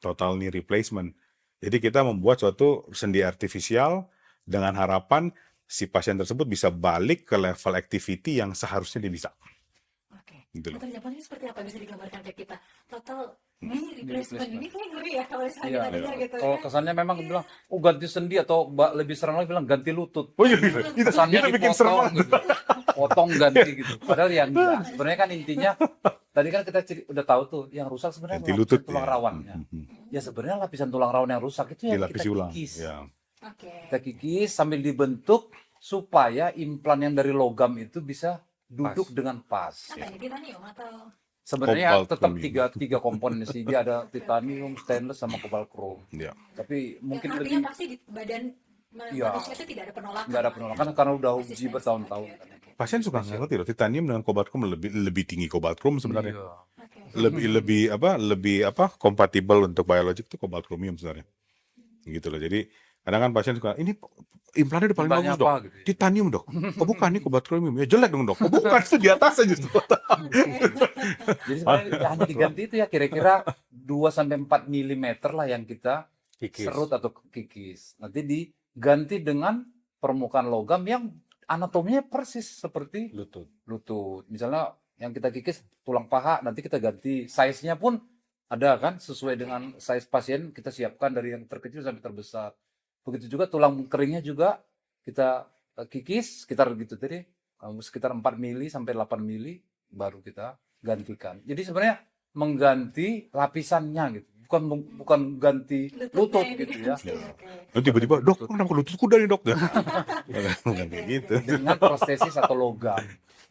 Total knee replacement. Jadi kita membuat suatu sendi artifisial dengan harapan si pasien tersebut bisa balik ke level activity yang seharusnya dia bisa. Oke. Gitu loh. Total jawabannya seperti apa bisa digambarkan ke kita? Total knee replacement ini kayak ngeri ya kalau misalnya Iya, kita dengar gitu kalau ya. kesannya memang bilang, oh ganti sendi atau lebih serem lagi bilang ganti lutut. Oh iya, kita Kesannya bikin serem dipotong banget. gitu. Potong ganti gitu. Padahal yang enggak. Sebenarnya kan intinya tadi kan kita udah tahu tuh yang rusak sebenarnya Ganti lapisan lutut tulang ya. rawannya. Ya sebenarnya lapisan tulang rawan yang rusak itu yang Dilapisi kita ulang. kikis. Ya. Oke. Kita kikis sambil dibentuk supaya implan yang dari logam itu bisa duduk dengan pas. Apa ini titanium atau Sebenarnya Cobalt tetap chromium. tiga komponen sih. Dia ada titanium, stainless sama cobalt chrome. Ya. Tapi mungkin yang lebih artinya pasti di badan Iya. manusia itu tidak ada penolakan. nggak ada penolakan karena udah uji Resistance. bertahun-tahun. Oke, oke, oke. Pasien suka ngerti loh, titanium dengan cobalt chrome lebih tinggi cobalt chrome sebenarnya. Iya. Oke. Lebih kompatibel untuk biologik itu cobalt chromium sebenarnya. Gitu loh. Jadi kadang kan pasien suka ini implannya udah paling Implannya bagus dok. apa gitu ya? Titanium dok. Oh bukan ini cobalt chromium. Ya jelek dong dok. Oh bukan itu di atas aja. Jadi sebenarnya hanya diganti itu ya kira-kira 2 sampai 4 mm lah yang kita Kikis. serut atau kikis. Nanti diganti dengan permukaan logam yang anatominya persis seperti Lutut. lutut. Misalnya yang kita kikis tulang paha, nanti kita ganti size-nya pun ada kan sesuai dengan size pasien kita siapkan dari yang terkecil sampai terbesar. Begitu juga tulang keringnya juga kita kikis sekitar gitu tadi sekitar 4 mili sampai 8 mili baru kita gantikan. Jadi sebenarnya mengganti lapisannya gitu. Bukan ganti lutut Lututnya gitu ini ya. kan. Oke. Lalu tiba-tiba dok kenapa lutut kuda nih dok? Bukan kayak gitu. Dengan prostesis atau logam.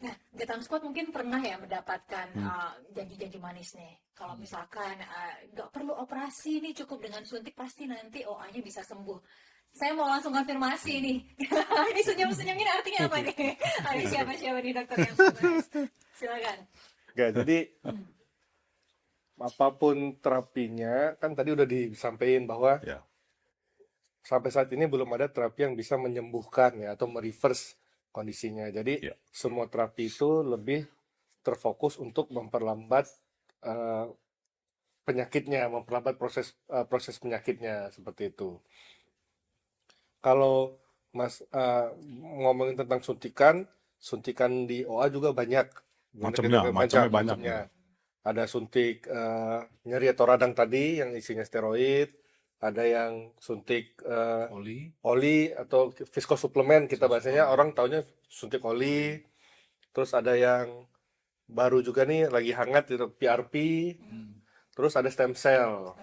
Nah, Getam Squad mungkin pernah ya mendapatkan janji-janji manis nih. Kalau misalkan nggak perlu operasi nih, cukup dengan suntik pasti nanti OA-nya bisa sembuh. Saya mau langsung konfirmasi nih. Ini senyum-senyum ini artinya apa nih? Ada siapa-siapa nih dokter yang manis? Silakan. Oke, jadi apapun terapinya, kan tadi udah disampaikan bahwa Ya. sampai saat ini belum ada terapi yang bisa menyembuhkan ya atau mereverse kondisinya. Jadi Ya. semua terapi itu lebih terfokus untuk memperlambat penyakitnya, memperlambat proses penyakitnya seperti itu. Kalau Mas ngomongin tentang suntikan di OA juga banyak. Macamnya banyak. Macamnya. Ada suntik nyeri atau radang tadi yang isinya steroid, ada yang suntik oli atau viskosuplemen kita bahasanya, orang taunya suntik oli. Terus ada yang baru juga nih lagi hangat itu PRP. Terus ada stem cell.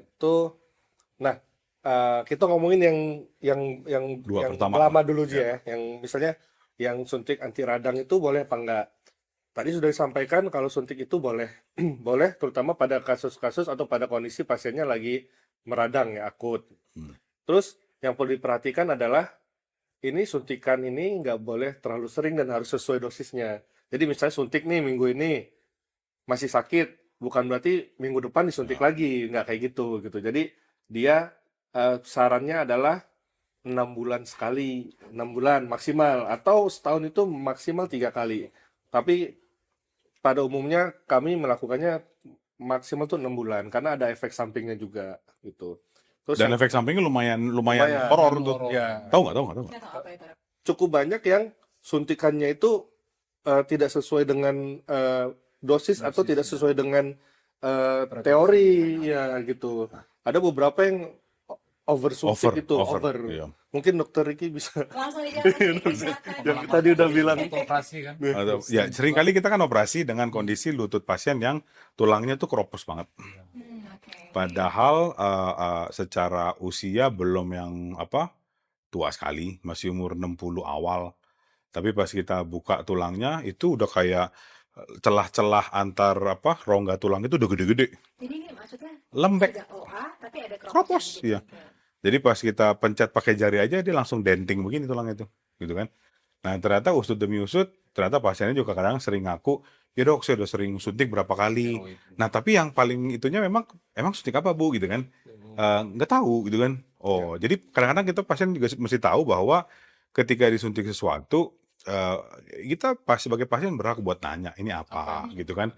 Itu nah kita ngomongin yang Dua yang pertama. lama dulu aja ya. Yang misalnya yang suntik anti radang itu boleh apa enggak? Tadi sudah disampaikan kalau suntik itu boleh, boleh terutama pada kasus-kasus atau pada kondisi pasiennya lagi meradang ya akut. Terus yang perlu diperhatikan adalah ini suntikan ini nggak boleh terlalu sering dan harus sesuai dosisnya. Jadi misalnya suntik nih minggu ini masih sakit, bukan berarti minggu depan disuntik lagi, nggak kayak gitu. Jadi dia sarannya adalah 6 bulan sekali, 6 bulan maksimal atau setahun itu maksimal 3 kali. Tapi pada umumnya kami melakukannya maksimal tuh 6 bulan karena ada efek sampingnya juga gitu. Terus Dan yang efek sampingnya lumayan lumayan, horor tuh. ya Tahu nggak? Kita tahu apa itu, Dok? cukup banyak yang suntikannya itu tidak sesuai dengan dosis atau tidak sesuai dengan teori ya gitu. Ada beberapa yang oversuntik itu over. Iya. Mungkin Dokter Ricky bisa Langsung dijawab. Silakan. yang tadi udah bilang. Untuk operasi kan. Ya, seringkali kita kan operasi dengan kondisi lutut pasien yang tulangnya tuh keropos banget. Oke. Padahal secara usia belum yang tua sekali, masih umur 60 awal. Tapi pas kita buka tulangnya itu udah kayak celah-celah antar rongga tulang itu udah gede-gede, Jadi ini maksudnya lembek, ada OA tapi ada keropos, gitu. iya. Jadi pas kita pencet pakai jari aja dia langsung denting begini tulangnya itu, gitu kan. Nah ternyata usut demi usut, ternyata pasiennya juga kadang sering ngaku, ya dok saya udah sering suntik berapa kali. Nah tapi yang paling itunya emang suntik apa bu gitu kan? Nggak tahu gitu kan. Oh jadi kadang-kadang kita pasien juga mesti tahu bahwa ketika disuntik sesuatu, kita sebagai pasien berhak buat nanya ini apa gitu kan.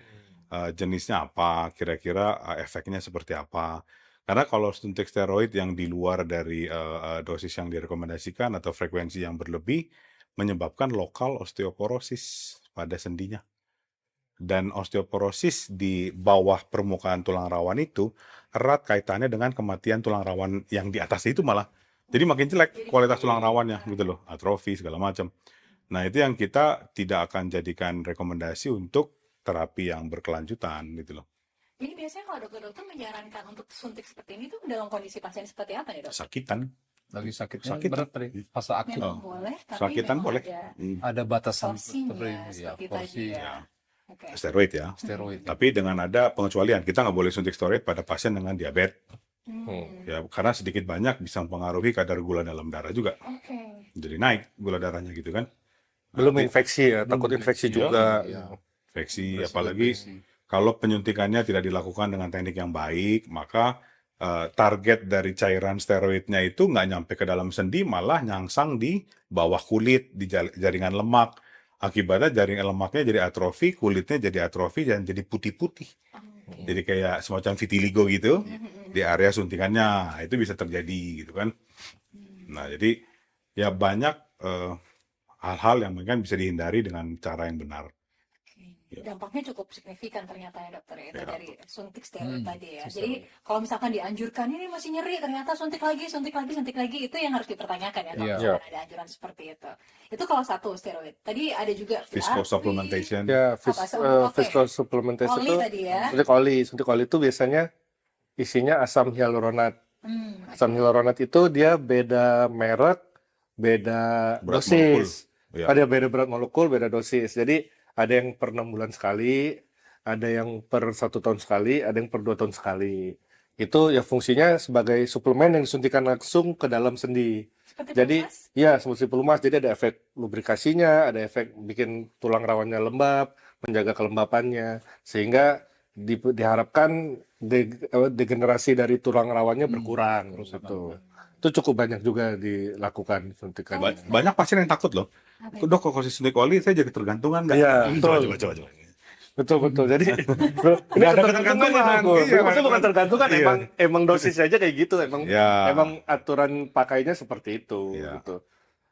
Jenisnya apa, kira-kira efeknya seperti apa. Karena kalau suntik steroid yang di luar dari dosis yang direkomendasikan atau frekuensi yang berlebih menyebabkan lokal osteoporosis pada sendinya. Dan osteoporosis di bawah permukaan tulang rawan itu erat kaitannya dengan kematian tulang rawan yang di atas itu malah. Jadi makin jelek kualitas tulang rawannya gitu loh, atrofi segala macam. Nah itu yang kita tidak akan jadikan rekomendasi untuk terapi yang berkelanjutan gitu loh. Ini biasanya kalau dokter-dokter menyarankan untuk suntik seperti ini tuh dalam kondisi pasien seperti apa nih, Dok? Sakitan, Lagi sakitnya Sakit. berat tadi. Fase akut. Memang boleh, tapi sakitan memang boleh. ada Ada batasan porsinya seperti ini, ya, seperti tadi porsi ya. Oke. Steroid ya. steroid. Tapi dengan ada pengecualian, kita nggak boleh suntik steroid pada pasien dengan diabetes. Ya, karena sedikit banyak bisa mempengaruhi kadar gula dalam darah juga. Oke. Jadi naik gula darahnya gitu kan. Belum infeksi ya, takut infeksi juga. Infeksi, apalagi kalau penyuntikannya tidak dilakukan dengan teknik yang baik, maka target dari cairan steroidnya itu nggak nyampe ke dalam sendi, malah nyangsang di bawah kulit, di jaringan lemak. Akibatnya jaringan lemaknya jadi atrofi, kulitnya jadi atrofi dan jadi putih-putih. Jadi kayak semacam vitiligo gitu di area suntikannya. Itu bisa terjadi gitu kan. Nah, jadi ya banyak hal-hal yang mungkin bisa dihindari dengan cara yang benar. Dampaknya cukup signifikan ternyata ya dokter ya, itu Ya. dari suntik steroid tadi ya. Jadi kalau misalkan dianjurkan ini masih nyeri, ternyata suntik lagi, itu yang harus dipertanyakan ya kalau Iya. misalkan ada anjuran seperti itu. Itu kalau satu steroid. Tadi ada juga Viscosupplementation. Ya, Oke. viscosupplementation Oli itu tadi ya. suntik oli itu biasanya isinya asam hyaluronat. Hmm. Asam hyaluronat itu dia beda merek, beda Berat dosis. molekul. Ya. Ada beda berat molekul, beda dosis. Jadi ada yang per 6 bulan sekali, ada yang per 1 tahun sekali, ada yang per 2 tahun sekali. Itu ya fungsinya sebagai suplemen yang disuntikan langsung ke dalam sendi. Seperti Jadi pelumas. ya seperti pelumas, jadi ada efek lubrikasinya, ada efek bikin tulang rawannya lembab, menjaga kelembapannya, sehingga diharapkan degenerasi dari tulang rawannya berkurang. Gitu. Itu cukup banyak juga dilakukan suntikan. Banyak pasien yang takut loh. Apa Dok, kalau suntik oli saya jadi tergantungan nggak? Iya, Coba. betul. Betul. Jadi ini Nggak ada ketergantungan ketergantungan. itu. Iya, Itu bukan tergantungan, iya. emang dosis aja kayak gitu, Ya. emang aturan pakainya seperti itu. Iya. Gitu.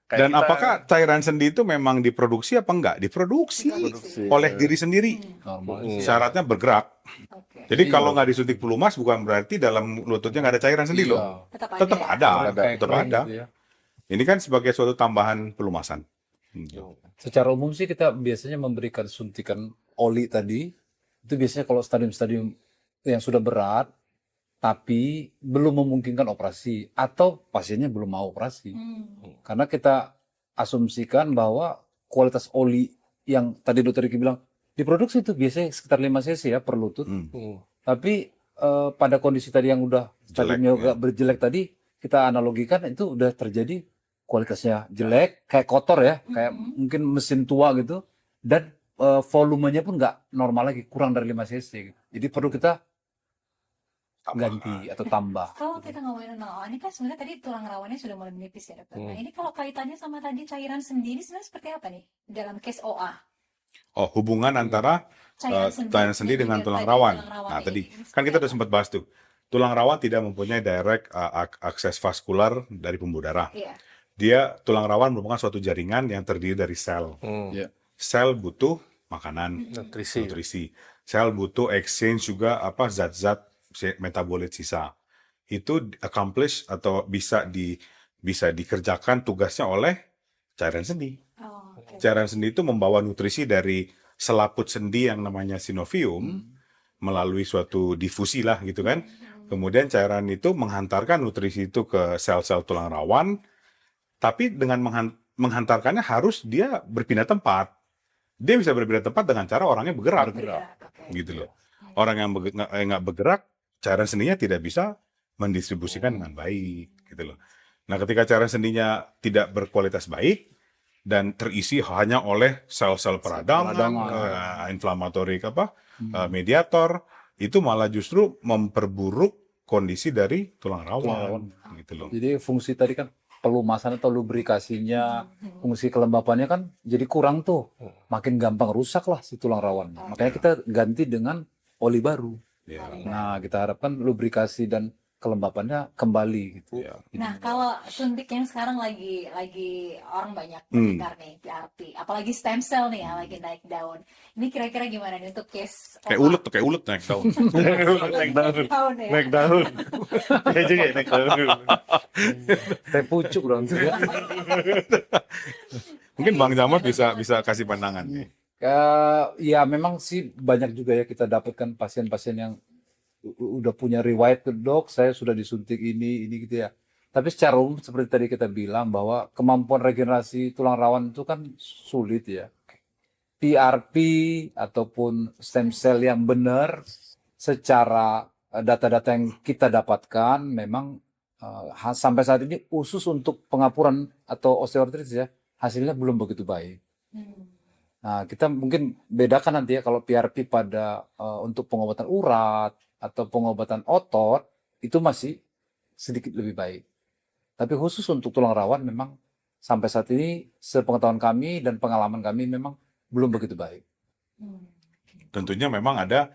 Kayak Dan kita apakah cairan sendi itu memang diproduksi apa enggak? Diproduksi produksi. oleh diri sendiri. Normal Hmm. sih. Syaratnya bergerak. Oke. Jadi kalau nggak disuntik pelumas bukan berarti dalam lututnya nggak ada cairan sendi loh. Tetap Tetap ya. ada, Kayak tetap keren ada. gitu ya. Ini kan sebagai suatu tambahan pelumasan. Secara umum sih kita biasanya memberikan suntikan oli tadi, itu biasanya kalau stadium-stadium yang sudah berat, tapi belum memungkinkan operasi, atau pasiennya belum mau operasi. Karena kita asumsikan bahwa kualitas oli yang tadi dokter Riki bilang, diproduksi itu biasanya sekitar 5 cc ya per lutut. Hmm. Tapi pada kondisi tadi yang udah stadiumnya Jelek, ya. agak berjelek tadi, kita analogikan itu udah terjadi kualitasnya jelek, kayak kotor ya, kayak mungkin mesin tua gitu, dan volumenya pun nggak normal lagi, kurang dari 5 cc gitu. Jadi perlu kita ganti atau tambah. Kalau kita ngomongin tentang ini kan sebenarnya tadi tulang rawannya sudah mulai menipis ya dokter. Nah ini kalau kaitannya sama tadi cairan sendi ini sebenarnya seperti apa nih dalam case OA? Oh, hubungan antara cairan sendi dengan tulang rawan. Nah, tadi kan kita udah sempat bahas tuh. Tulang rawan tidak mempunyai direct akses vaskular dari pembuluh darah. Iya. Tulang rawan merupakan suatu jaringan yang terdiri dari sel. Ya. Sel butuh makanan, Nutrisi. Sel butuh exchange juga zat-zat metabolit sisa. Itu accomplish atau bisa dikerjakan tugasnya oleh cairan sendi. Oh, oke. Cairan sendi itu membawa nutrisi dari selaput sendi yang namanya sinovium melalui suatu difusi lah gitu kan. Kemudian cairan itu menghantarkan nutrisi itu ke sel-sel tulang rawan, tapi dengan menghantarkannya harus dia berpindah tempat. Dia bisa berpindah tempat dengan cara orangnya bergerak. Oke. Gitu loh. Orang yang nggak bergerak, cairan sendinya tidak bisa mendistribusikan dengan baik gitu loh. Nah, ketika cairan sendinya tidak berkualitas baik dan terisi hanya oleh sel-sel peradangan, inflamatorik mediator, itu malah justru memperburuk kondisi dari tulang rawan gitu loh. Jadi fungsi tadi kan pelumasan atau lubrikasinya, fungsi kelembapannya kan jadi kurang tuh. Makin gampang rusak lah si tulang rawan. Makanya kita ganti dengan oli baru. Ya. Nah, kita harapkan lubrikasi dan kelembapannya kembali gitu. Ya. Nah, kalau suntik yang sekarang lagi orang banyak mendengar nih, PRP, apalagi stem cell nih ya lagi naik daun. Ini kira-kira gimana nih untuk case Kayak ulet naik daun. daun ya? Naik daun. Kayak juga ya, naik daun. Teh pucuk dong. Mungkin Bang Jamal bisa kasih pandangan nih. Ya memang sih banyak juga ya kita dapatkan pasien-pasien yang udah punya riwayat ke dok, saya sudah disuntik ini gitu ya. Tapi secara umum seperti tadi kita bilang bahwa kemampuan regenerasi tulang rawan itu kan sulit ya. PRP ataupun stem cell yang benar secara data-data yang kita dapatkan memang sampai saat ini khusus untuk pengapuran atau osteoartritis ya hasilnya belum begitu baik. Nah, kita mungkin bedakan nanti ya kalau PRP pada untuk pengobatan urat atau pengobatan otot itu masih sedikit lebih baik. Tapi khusus untuk tulang rawan memang sampai saat ini sepengetahuan kami dan pengalaman kami memang belum begitu baik. Tentunya memang ada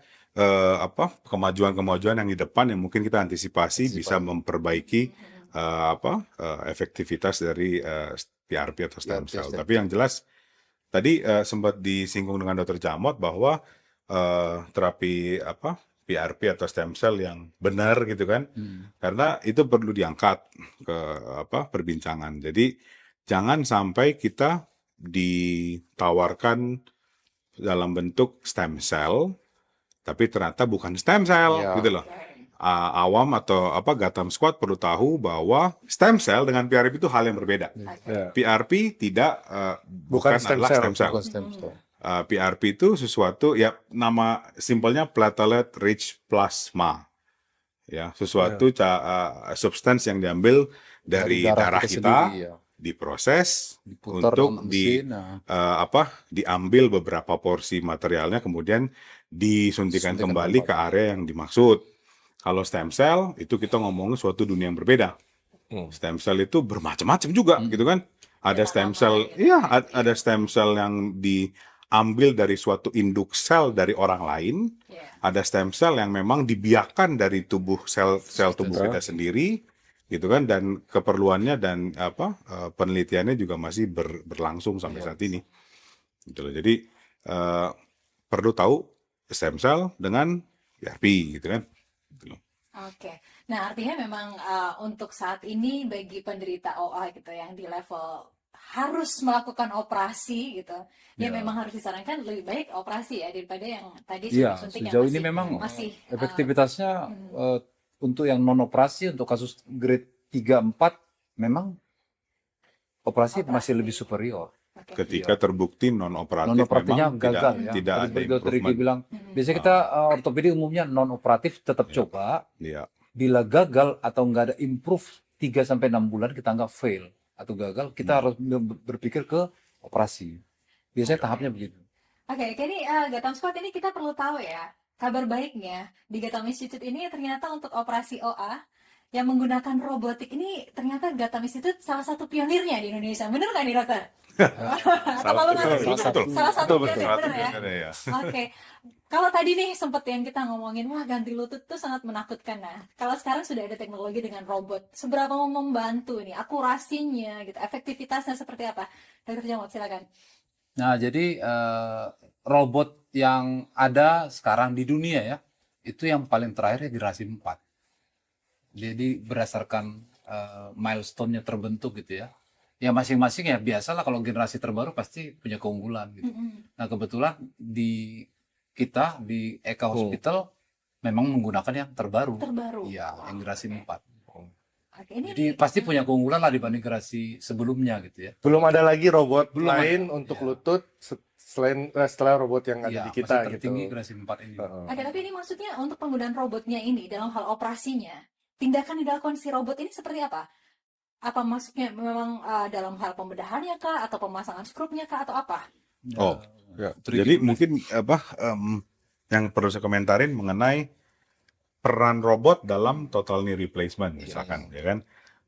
kemajuan-kemajuan yang di depan yang mungkin kita antisipasi bisa memperbaiki efektivitas dari PRP atau stem cell. Tapi yang jelas tadi sempat disinggung dengan Dr. Jamot bahwa terapi PRP atau stem cell yang benar gitu kan, karena itu perlu diangkat ke perbincangan. Jadi jangan sampai kita ditawarkan dalam bentuk stem cell, tapi ternyata bukan stem cell gitu loh. Awam atau Gotham Squad perlu tahu bahwa stem cell dengan PRP itu hal yang berbeda. PRP tidak bukan adalah stem cell. PRP itu sesuatu ya nama simpelnya platelet rich plasma. Ya, sesuatu substans yang diambil dari darah kita diproses untuk diambil beberapa porsi materialnya kemudian disuntikan kembali ke area yang dimaksud. Kalau stem cell itu kita ngomongin suatu dunia yang berbeda. Stem cell itu bermacam-macam juga gitu kan. Ada stem cell, ada stem cell yang diambil dari suatu induk sel dari orang lain. Ada stem cell yang memang dibiarkan dari tubuh sel tubuh kita sendiri, gitu kan. Dan keperluannya dan penelitiannya juga masih berlangsung sampai saat ini. Gitu loh. Jadi perlu tahu stem cell dengan PRP, gitu kan. Oke, nah artinya memang untuk saat ini bagi penderita OA gitu yang di level harus melakukan operasi gitu, ya memang harus disarankan lebih baik operasi ya daripada yang tadi suntik sejauh ini memang masih efektivitasnya untuk yang non operasi untuk kasus grade 3-4 memang operasi masih lebih superior. Ketika terbukti non operatifnya memang gagal tidak ada Dokter Riki improvement. bilang biasanya kita ortopedi umumnya non operatif tetap coba. Iya. Bila gagal atau nggak ada improve 3-6 bulan kita nggak fail atau gagal kita harus berpikir ke operasi. Biasanya tahapnya begitu. Oke, jadi Gotham Squad ini kita perlu tahu ya kabar baiknya di Gotham Institute ini ternyata untuk operasi OA yang menggunakan robotik ini ternyata Gotham Institute salah satu pionirnya di Indonesia. Bener nggak nih dokter? Atau kalau nggak betul. salah satu Betul, pionir, Satu bener ya? pionir, ya. Oke, kalau tadi nih sempet yang kita ngomongin, wah ganti lutut tuh sangat menakutkan. Nah, kalau sekarang sudah ada teknologi dengan robot, seberapa membantu nih, akurasinya, gitu, efektivitasnya seperti apa? Dr. Jamot, silakan. Nah, jadi robot yang ada sekarang di dunia ya, itu yang paling terakhir ya generasi 4. Jadi berdasarkan milestone-nya terbentuk gitu ya. Ya masing-masing ya biasalah kalau generasi terbaru pasti punya keunggulan gitu. Nah, kebetulan di kita di Eka Hospital memang menggunakan yang terbaru. Terbaru. Iya, yang generasi 4. Oke, ini Jadi pasti punya keunggulan lah dibanding generasi sebelumnya gitu ya. Belum ada lagi robot Belum lain ada. untuk Iya. lutut selain setelah robot yang ada Iya, di kita masih tertinggi gitu. generasi 4 ini. Heeh. Oke, tapi ini maksudnya untuk penggunaan robotnya ini dalam hal operasinya, tindakan yang dilakukan si robot ini seperti apa? Apa maksudnya memang dalam hal pembedahannya kah, atau pemasangan skrupnya kah, atau apa? Oh, Ya. jadi mungkin yang perlu saya komentarin mengenai peran robot dalam total knee replacement misalkan, ya kan?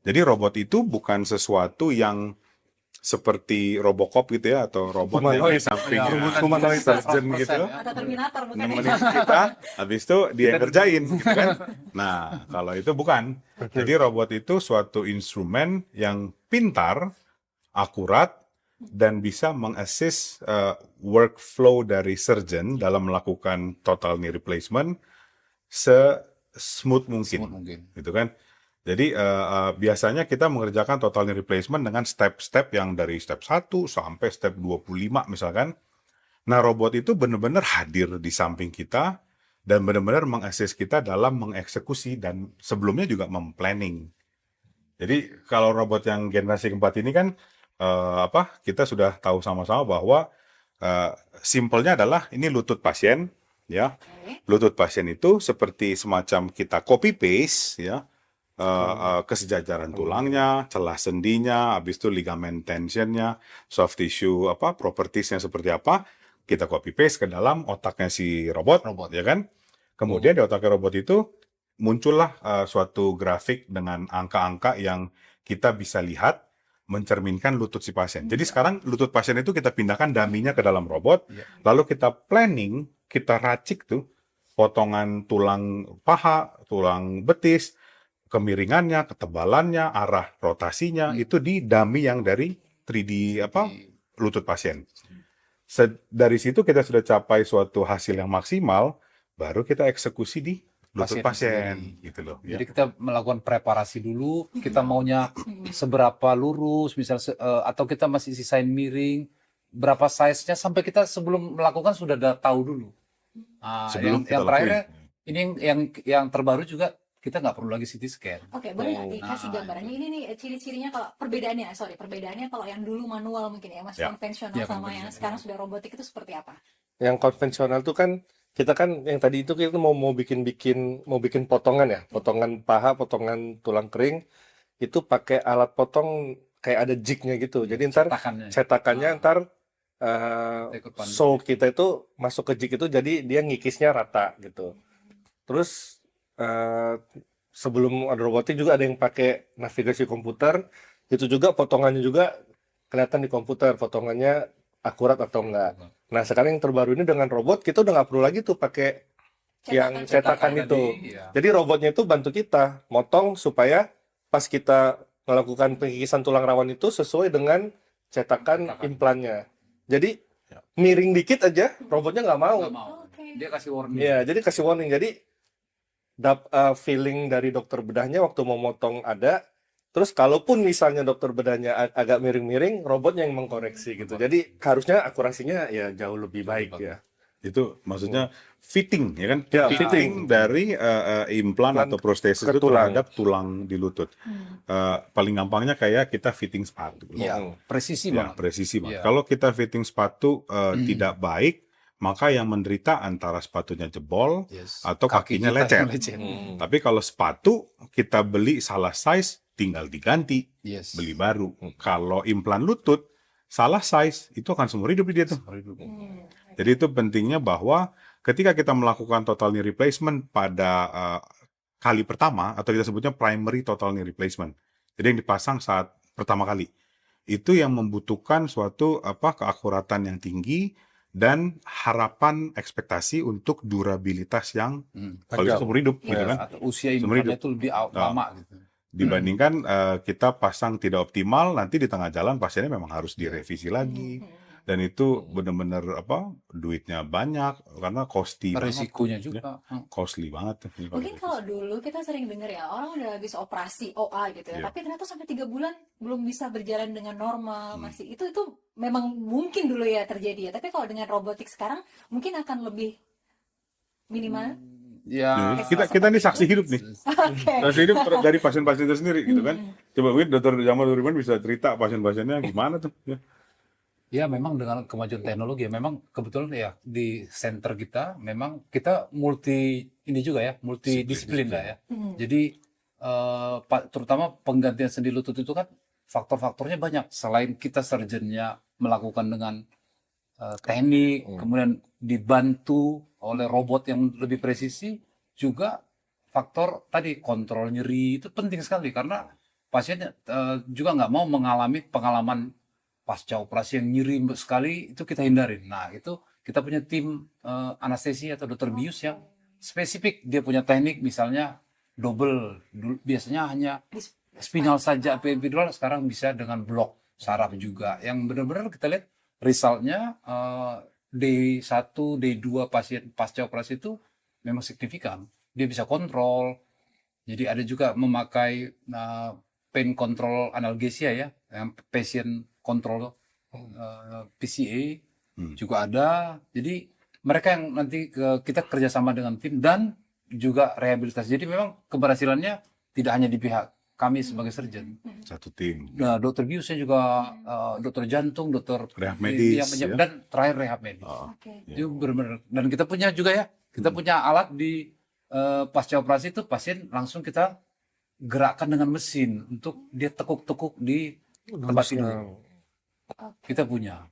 Jadi robot itu bukan sesuatu yang seperti Robocop gitu ya, atau robot yang Humanoid. di samping Ya, robot humanoid surgeon 100% gitu. ya. Ada Terminator bukan Nemenin ya? kita, habis itu dia yang ngerjain gitu kan. Nah, kalau itu bukan. Jadi robot itu suatu instrumen yang pintar, akurat, dan bisa mengassist workflow dari surgeon dalam melakukan total knee replacement se-smooth mungkin. Smooth mungkin. Gitu kan. Jadi biasanya kita mengerjakan total knee replacement dengan step-step yang dari step 1 sampai step 25 misalkan. Nah, robot itu benar-benar hadir di samping kita dan benar-benar mengakses kita dalam mengeksekusi dan sebelumnya juga memplanning. Jadi kalau robot yang generasi keempat ini kan kita sudah tahu sama-sama bahwa simpelnya adalah ini lutut pasien ya. Lutut pasien itu seperti semacam kita copy paste ya. Kesejajaran tulangnya, celah sendinya, habis itu ligamen tensionnya, soft tissue propertiesnya seperti apa, kita copy paste ke dalam otaknya si robot, ya kan? Kemudian di otaknya robot itu muncullah suatu grafik dengan angka-angka yang kita bisa lihat mencerminkan lutut si pasien. Jadi sekarang lutut pasien itu kita pindahkan daminya ke dalam robot, lalu kita planning, kita racik tuh potongan tulang paha, tulang betis, kemiringannya, ketebalannya, arah rotasinya itu di dummy yang dari 3D lutut pasien. Dari situ kita sudah capai suatu hasil yang maksimal, baru kita eksekusi di lutut pasien gitu loh. Jadi kita melakukan preparasi dulu, kita maunya seberapa lurus, misal atau kita masih sisain miring, berapa size-nya sampai kita sebelum melakukan sudah tahu dulu. Nah, Sebelum kita yang terakhir ini yang terbaru juga kita nggak perlu lagi CT scan. Oke, boleh nggak dikasih gambarannya? Ini nih ciri-cirinya kalau perbedaannya kalau yang dulu manual mungkin ya, masih konvensional sama yang sekarang sudah robotik itu seperti apa? Yang konvensional tuh kan kita kan yang tadi itu kita mau bikin potongan ya, potongan paha, potongan tulang kering itu pakai alat potong kayak ada jignya gitu. Jadi ntar cetakannya ntar so kita itu masuk ke jig itu jadi dia ngikisnya rata gitu. Terus sebelum ada robotik juga ada yang pakai navigasi komputer, itu juga potongannya juga kelihatan di komputer, potongannya akurat atau enggak. Nah sekarang yang terbaru ini dengan robot kita udah nggak perlu lagi tuh pakai yang cetakan itu. Jadi robotnya itu bantu kita motong supaya pas kita melakukan pengikisan tulang rawan itu sesuai dengan cetakan implannya. Jadi miring dikit aja robotnya nggak mau. Dia kasih warning. Iya, jadi kasih warning. Jadi feeling dari dokter bedahnya waktu mau motong ada. Terus kalaupun misalnya dokter bedahnya agak miring-miring, robotnya yang mengkoreksi gitu. Jadi harusnya akurasinya ya jauh lebih baik ya. Itu maksudnya fitting ya kan? Ya, fitting dari implan atau prostesis itu terhadap tulang di lutut. Paling gampangnya kayak kita fitting sepatu. Iya, presisi Ya, banget. presisi banget. Kalau kita fitting sepatu tidak baik, maka yang menderita antara sepatunya jebol atau kakinya lecet. Tapi kalau sepatu kita beli salah size, tinggal diganti, beli baru. Kalau implan lutut salah size, itu akan seumur hidup dia tuh. Jadi itu pentingnya bahwa ketika kita melakukan total knee replacement pada kali pertama, atau kita sebutnya primary total knee replacement. Jadi yang dipasang saat pertama kali. Itu yang membutuhkan suatu keakuratan yang tinggi dan harapan ekspektasi untuk durabilitas yang kalau bisa seumur hidup gitu kan. Atau usia Seumur implannya hidup. itu lebih lama gitu. Dibandingkan kita pasang tidak optimal, nanti di tengah jalan pasiennya memang harus direvisi lagi. Dan itu benar-benar duitnya banyak karena costly banget. Resikonya Ya, juga. costly banget. Mungkin kalau dulu kita sering dengar ya, orang udah habis operasi OA gitu ya, Iya. tapi ternyata sampai 3 bulan belum bisa berjalan dengan normal, masih itu memang mungkin dulu ya terjadi ya. Tapi kalau dengan robotik sekarang mungkin akan lebih minimal. Ya, Kita nih saksi hidup nih. Oke. Saksi hidup dari pasien-pasien itu sendiri gitu kan. Coba mungkin Dr. Jamal Duriman bisa cerita pasien-pasiennya gimana tuh. Ya. ya memang dengan kemajuan teknologi, memang kebetulan ya di center kita, memang kita multidisiplin lah ya. Jadi terutama penggantian sendi lutut itu kan faktor-faktornya banyak. Selain kita surgeonnya melakukan dengan teknik, kemudian dibantu oleh robot yang lebih presisi, juga faktor tadi kontrol nyeri itu penting sekali karena pasien juga nggak mau mengalami pengalaman pasca operasi yang nyeri sekali, itu kita hindarin. Nah itu kita punya tim anestesi atau dokter bius yang spesifik, dia punya teknik misalnya double, biasanya hanya spinal saja epidural, sekarang bisa dengan blok saraf juga, yang benar-benar kita lihat resultnya D1, D2 pasien pasca operasi itu memang signifikan, dia bisa kontrol. Jadi ada juga memakai pain control analgesia ya, yang patient control PCA juga ada. Jadi mereka yang nanti kita kerjasama dengan tim dan juga rehabilitasi. Jadi memang keberhasilannya tidak hanya di pihak kami sebagai surgeon. Satu tim. Nah, dokter biusnya juga dokter jantung, dokter Rehab medis, ya. dan terakhir rehab medis. Oke. Itu benar-benar. Dan kita punya juga ya, kita punya alat di pasca operasi itu pasien langsung kita gerakkan dengan mesin untuk dia tekuk-tekuk di tempat tidur. Kita punya.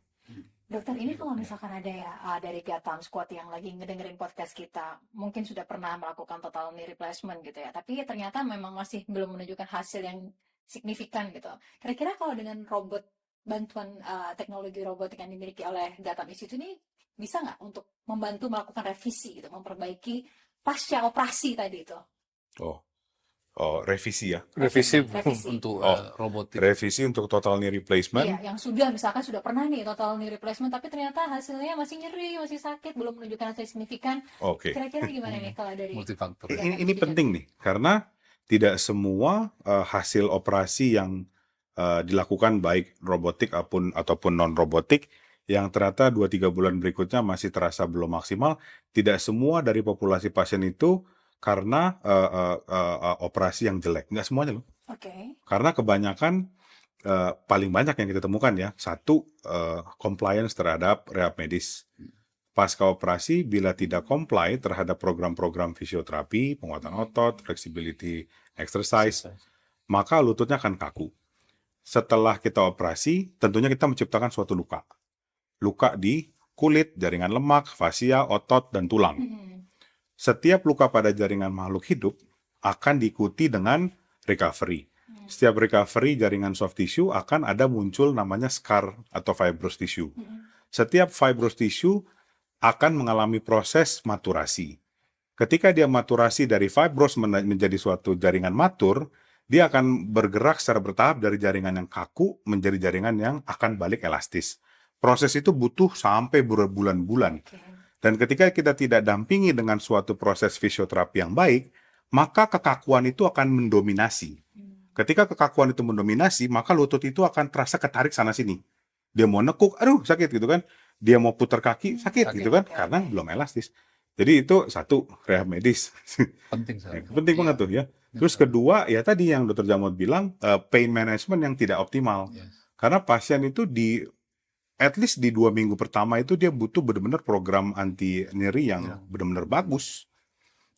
Dokter, ini kalau misalkan ada ya dari Gatam Squad yang lagi ngedengerin podcast kita, mungkin sudah pernah melakukan total knee replacement gitu ya, tapi ternyata memang masih belum menunjukkan hasil yang signifikan gitu. Kira-kira kalau dengan robot, bantuan teknologi robotik yang dimiliki oleh Gatam Institute ini, bisa nggak untuk membantu melakukan revisi gitu, memperbaiki pasca operasi tadi itu? Revisi ya. Revisi. Untuk robotik. Revisi untuk total knee replacement. Iya, yang misalkan sudah pernah nih total knee replacement, tapi ternyata hasilnya masih nyeri, masih sakit, belum menunjukkan hasil signifikan. Oke. Kira-kira gimana nih kalau dari Multifaktor. Ini penting nih karena tidak semua hasil operasi yang dilakukan baik robotik ataupun non robotik yang ternyata 2-3 bulan berikutnya masih terasa belum maksimal, tidak semua dari populasi pasien itu karena operasi yang jelek, nggak semuanya loh. Oke. Karena kebanyakan paling banyak yang kita temukan ya, satu compliance terhadap rehab medis. Pasca operasi bila tidak comply terhadap program-program fisioterapi, penguatan otot, flexibility exercise, maka lututnya akan kaku. Setelah kita operasi, tentunya kita menciptakan suatu luka. Luka di kulit, jaringan lemak, fasia, otot, dan tulang. Setiap luka pada jaringan makhluk hidup akan diikuti dengan recovery. Setiap recovery jaringan soft tissue akan ada muncul namanya scar atau fibrous tissue. Setiap fibrous tissue akan mengalami proses maturasi. Ketika dia maturasi dari fibrous menjadi suatu jaringan matur, dia akan bergerak secara bertahap dari jaringan yang kaku menjadi jaringan yang akan balik elastis. Proses itu butuh sampai berbulan-bulan. Dan ketika kita tidak dampingi dengan suatu proses fisioterapi yang baik, maka kekakuan itu akan mendominasi. Ketika kekakuan itu mendominasi, maka lutut itu akan terasa ketarik sana-sini. Dia mau nekuk, aduh sakit gitu kan. Dia mau putar kaki, sakit gitu kan. Karena belum elastis. Jadi itu satu, rehab medis. Penting sekali. Penting banget tuh ya. Terus kedua, ya tadi yang Dr. Jamot bilang, pain management yang tidak optimal. Karena pasien itu at least di 2 minggu pertama itu dia butuh benar-benar program anti nyeri yang benar-benar bagus.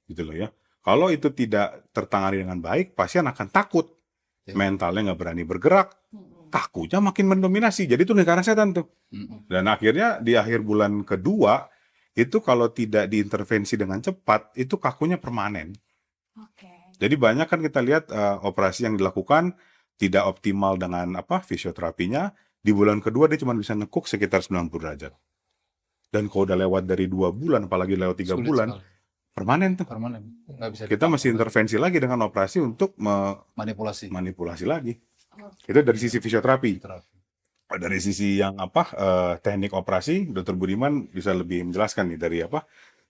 Gitu loh ya. Kalau itu tidak tertangani dengan baik, pasien akan takut. Mentalnya nggak berani bergerak. Kakunya makin mendominasi. Jadi itu lingkaran setan tuh. Dan akhirnya di akhir bulan kedua, itu kalau tidak diintervensi dengan cepat, itu kakunya permanen. Jadi banyak kan kita lihat operasi yang dilakukan tidak optimal dengan fisioterapinya. Di bulan kedua dia cuma bisa nekuk sekitar 90 derajat. Dan kalau udah lewat dari 2 bulan, apalagi lewat 3 Sulit bulan, sekali. permanen tuh. Permanen. Nggak bisa Kita mesti intervensi lagi dengan operasi untuk manipulasi. manipulasi lagi. Itu dari sisi fisioterapi. Dari sisi yang teknik operasi, Dr. Budiman bisa lebih menjelaskan nih dari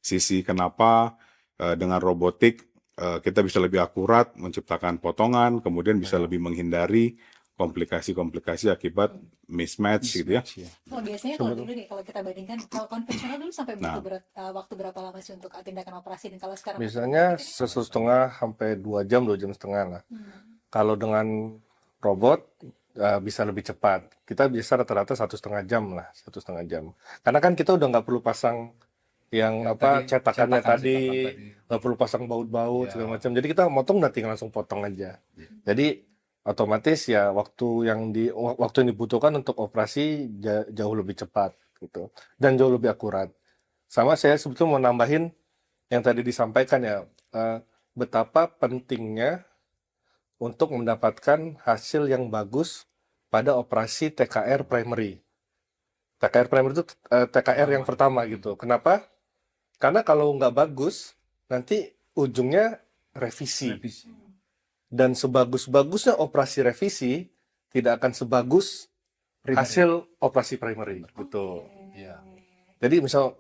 sisi kenapa dengan robotik kita bisa lebih akurat menciptakan potongan, kemudian bisa lebih menghindari komplikasi-komplikasi akibat mismatch gitu ya. Oh, biasanya kalau dulu nih, kalau kita bandingkan, kalau konvensional dulu sampai Nah. waktu berapa lama sih untuk tindakan operasi, dan kalau sekarang Biasanya 1,5 sampai 2 jam lah. Kalau dengan robot bisa lebih cepat. Kita bisa rata-rata 1,5 jam lah, 1,5 jam. Karena kan kita udah nggak perlu pasang yang cetakannya tadi, nggak perlu pasang baut-baut segala macam. Jadi kita motong nanti langsung potong aja. Jadi otomatis ya waktu yang dibutuhkan untuk operasi jauh lebih cepat gitu, dan jauh lebih akurat. Sama saya sebetulnya mau nambahin yang tadi disampaikan ya, betapa pentingnya untuk mendapatkan hasil yang bagus pada operasi TKR primary. TKR primary itu TKR yang pertama gitu. Kenapa? Karena kalau nggak bagus, nanti ujungnya revisi. Dan sebagus-bagusnya operasi revisi, tidak akan sebagus hasil operasi primary. Gitu. Iya. Jadi misal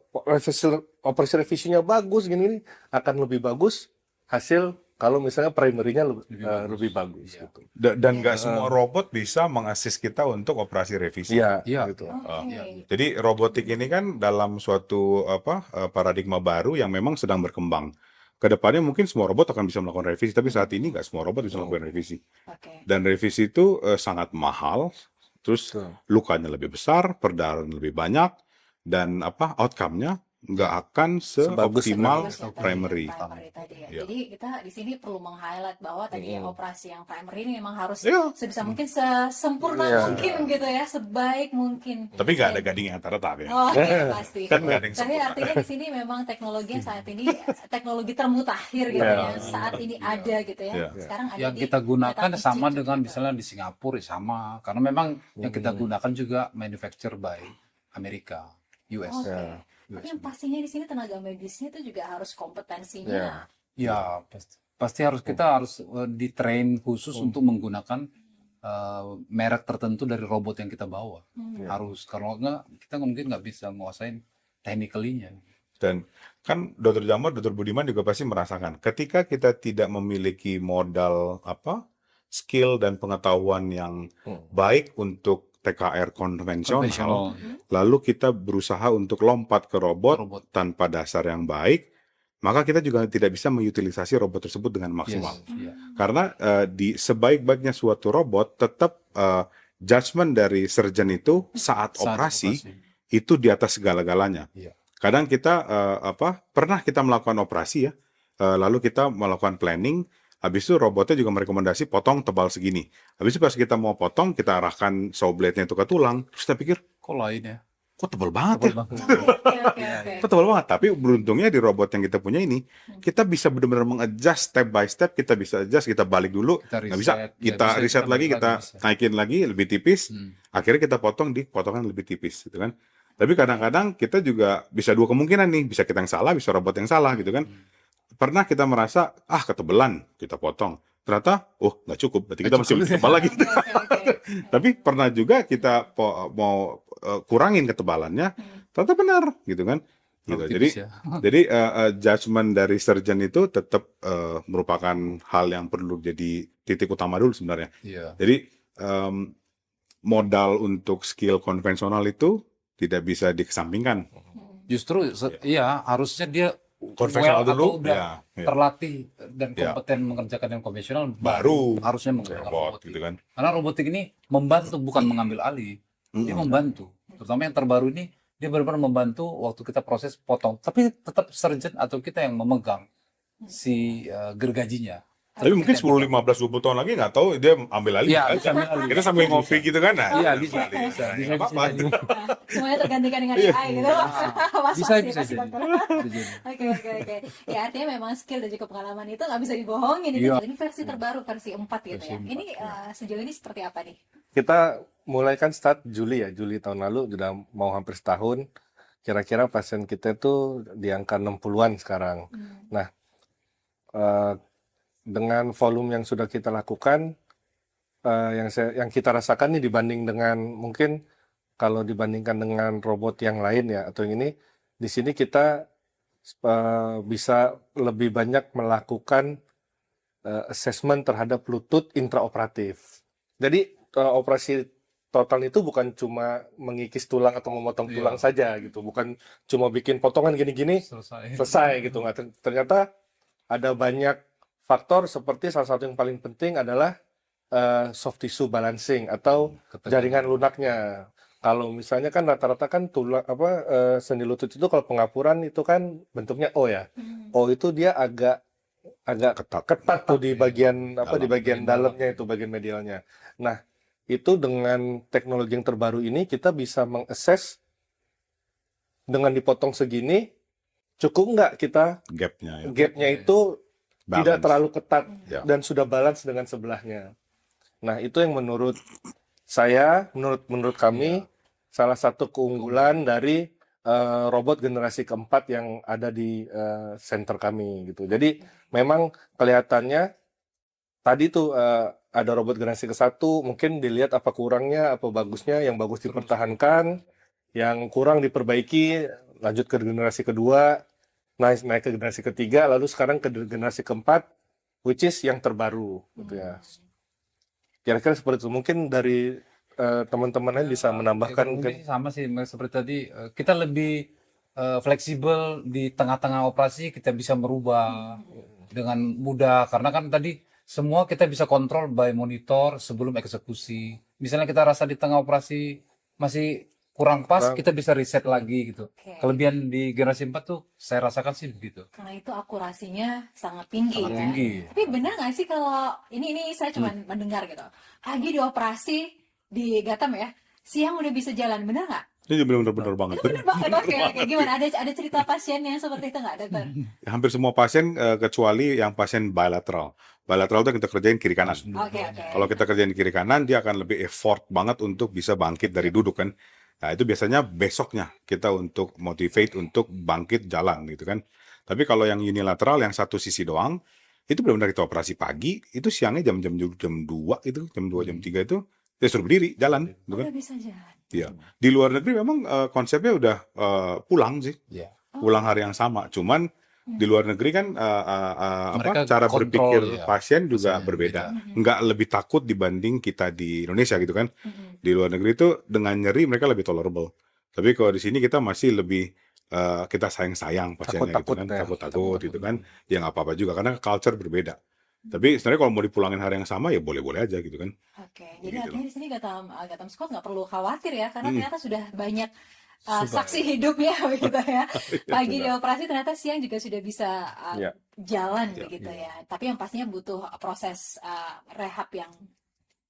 operasi revisinya bagus gini akan lebih bagus hasil kalau misalnya primary-nya lebih bagus gitu. Dan nggak semua robot bisa mengasis kita untuk operasi revisi. Iya, Iya. gitu. Jadi robotik ini kan dalam suatu paradigma baru yang memang sedang berkembang. Kedepannya mungkin semua robot akan bisa melakukan revisi, tapi saat ini nggak semua robot bisa melakukan revisi. Dan revisi itu sangat mahal, terus lukanya lebih besar, perdarahan lebih banyak, dan outcome-nya nggak akan seoptimal primary. tadi ya. Iya. Jadi kita di sini perlu meng-highlight bahwa tadi operasi yang primary ini memang harus Iya. sebisa mungkin sesempurna mungkin gitu ya, sebaik mungkin. Tapi nggak ada gading yang antara tapi. Oh, iya, pasti. Kan nggak ada yang Tapi sempurna. artinya di sini memang teknologi yang saat ini teknologi termutakhir gitu ya, saat ini ada gitu ya. Iya. Sekarang ada Yang di kita gunakan data sama fisik dengan juga. misalnya di Singapura sama, karena memang yang kita gunakan juga manufactured by Amerika, US. Oke. Tapi yang pastinya di sini tenaga medisnya itu juga harus kompetensinya. Ya, pasti kita harus di-train khusus untuk menggunakan merek tertentu dari robot yang kita bawa. Harus, kalau enggak kita mungkin nggak bisa nguasain technically-nya. Dan kan Dr. Jamar, Dr. Budiman juga pasti merasakan ketika kita tidak memiliki modal skill dan pengetahuan yang baik untuk TKR konvensional, lalu kita berusaha untuk lompat ke robot tanpa dasar yang baik, maka kita juga tidak bisa mengutilisasi robot tersebut dengan maksimal. Iya. Karena di sebaik-baiknya suatu robot, tetap judgement dari surgeon itu saat operasi itu di atas segala-galanya. Iya. Kadang kita pernah kita melakukan operasi ya, lalu kita melakukan planning. Habis itu robotnya juga merekomendasi potong tebal segini. Habis itu pas kita mau potong, kita arahkan saw blade-nya itu ke tulang. Terus kita pikir, Kok lain ya? kok tebal banget ya? Oke. Kok tebal banget? Tapi beruntungnya di robot yang kita punya ini, kita bisa benar-benar mengadjust step by step. Kita bisa adjust, kita balik dulu. Kita Nggak bisa, reset. kita Ya, bisa, reset kita lagi, balik kita lagi, bisa. naikin lagi lebih tipis. Akhirnya kita potong di potongan lebih tipis, gitu kan? Tapi kadang-kadang kita juga bisa dua kemungkinan nih, bisa kita yang salah, bisa robot yang salah, gitu kan? Pernah kita merasa ketebelan, kita potong. Ternyata, nggak cukup, berarti kita masih tebal lagi. Tapi pernah juga kita mau kurangin ketebalannya, ternyata benar, gitu kan? Gitu. Jadi judgement dari surgeon itu tetap merupakan hal yang perlu jadi titik utama dulu sebenarnya. Iya. Jadi modal untuk skill konvensional itu tidak bisa dikesampingkan. Justru iya harusnya dia Konvensional atau dulu, udah ya. terlatih dan Ya. kompeten mengerjakan yang konvensional Baru harusnya menggunakan robot, robotik. gitu kan? Karena robotik ini membantu bukan mengambil alih. Dia membantu. Terutama yang terbaru ini dia benar-benar membantu waktu kita proses potong. Tapi tetap surgeon atau kita yang memegang si gergajinya. Tapi mungkin 10, 15, 20 tahun lagi nggak tahu dia ambil alih. Iya, kan? bisa ambil alih. Kita sambil ngopi gitu kan. Nah, Iya, ambil bisa. alih. Bisa, Nah, bisa, nggak apa-apa. bisa. Semuanya tergantikan dengan Iya. AI gitu. Was-was Bisa, sih bisa pasti, jadi. dokter. Bisa jadi. Oke. Ya artinya memang skill dan juga pengalaman itu nggak bisa dibohongin. Ini, Iya. ini versi terbaru, versi 4 gitu Versi ya. 4, Ini sejauh ini seperti apa nih? Kita mulai kan start Juli ya, Juli tahun lalu sudah mau hampir setahun. Kira-kira pasien kita itu di angka 60-an sekarang. Nah, eh, dengan volume yang sudah kita lakukan, yang kita rasakan nih dibanding dengan mungkin kalau dibandingkan dengan robot yang lain ya atau yang ini, di sini kita bisa lebih banyak melakukan assessment terhadap lutut intraoperatif. Jadi operasi total itu bukan cuma mengikis tulang atau memotong tulang saja gitu, bukan cuma bikin potongan gini-gini selesai gitu. Nggak, ternyata ada banyak faktor seperti salah satu yang paling penting adalah soft tissue balancing atau jaringan lunaknya. Kalau misalnya kan rata-rata kan tulang sendi lutut itu kalau pengapuran itu kan bentuknya O ya. O itu dia agak ketat tuh di bagian di bagian dalamnya itu bagian medialnya. Nah, itu dengan teknologi yang terbaru ini kita bisa mengakses dengan dipotong segini cukup nggak kita gapnya itu tidak terlalu ketat dan sudah balance dengan sebelahnya. Nah, itu yang menurut saya, menurut kami salah satu keunggulan dari robot generasi keempat yang ada di center kami gitu. Jadi memang kelihatannya tadi tuh ada robot generasi ke-1 mungkin dilihat apa kurangnya, apa bagusnya, yang bagus dipertahankan, yang kurang diperbaiki, lanjut ke generasi kedua, naik ke generasi ketiga, lalu sekarang ke generasi keempat, which is yang terbaru gitu ya. Kira-kira seperti itu. Mungkin dari teman-teman lain bisa menambahkan mungkin sama sih seperti tadi, kita lebih fleksibel di tengah-tengah operasi, kita bisa merubah dengan mudah karena kan tadi semua kita bisa kontrol by monitor sebelum eksekusi. Misalnya kita rasa di tengah operasi masih kurang pas, kita bisa reset lagi gitu. Kelebihan di generasi 4 tuh saya rasakan sih begitu. Karena itu akurasinya sangat tinggi Sangat ya. tinggi. Tapi benar nggak sih kalau ini saya cuma mendengar gitu. Pagi dioperasi di Gatam ya, siang udah bisa jalan, benar nggak? Ini benar-benar banget. Benar banget. Oke. Gimana? Ada cerita pasien yang seperti itu nggak, dokter? Hampir semua pasien kecuali yang pasien bilateral. Bilateral itu kita kerjain kiri kanan. Oke. Kalau kita kerjain kiri kanan, dia akan lebih effort banget untuk bisa bangkit dari duduk kan. Nah, itu biasanya besoknya kita untuk motivate untuk bangkit jalan gitu kan. Tapi kalau yang unilateral, yang satu sisi doang, itu benar-benar kita operasi pagi, itu siangnya jam 2 itu, jam 2, jam 3 itu, dia suruh berdiri, jalan. Gitu kan. Udah bisa jalan. Iya. Di luar negeri memang konsepnya udah pulang sih. Iya. Pulang hari yang sama. Cuman di luar negeri kan Mereka cara kontrol, berpikir ya. pasien juga Pastinya berbeda. beda. Nggak lebih takut dibanding kita di Indonesia gitu kan. Di luar negeri itu dengan nyeri mereka lebih tolerable. Tapi kalau di sini kita masih lebih kita sayang-sayang pasiennya gitu kan. Takut-takut gitu kan. Ya nggak apa-apa juga karena culture berbeda. Tapi sebenarnya kalau mau dipulangin hari yang sama ya boleh-boleh aja gitu kan. Oke. Jadi Gitu. artinya di sini Gatam Squad nggak perlu khawatir ya, karena ternyata sudah banyak saksi hidupnya begitu ya. Pagi dioperasi ternyata siang juga sudah bisa jalan begitu ya. Tapi yang pastinya butuh proses rehab yang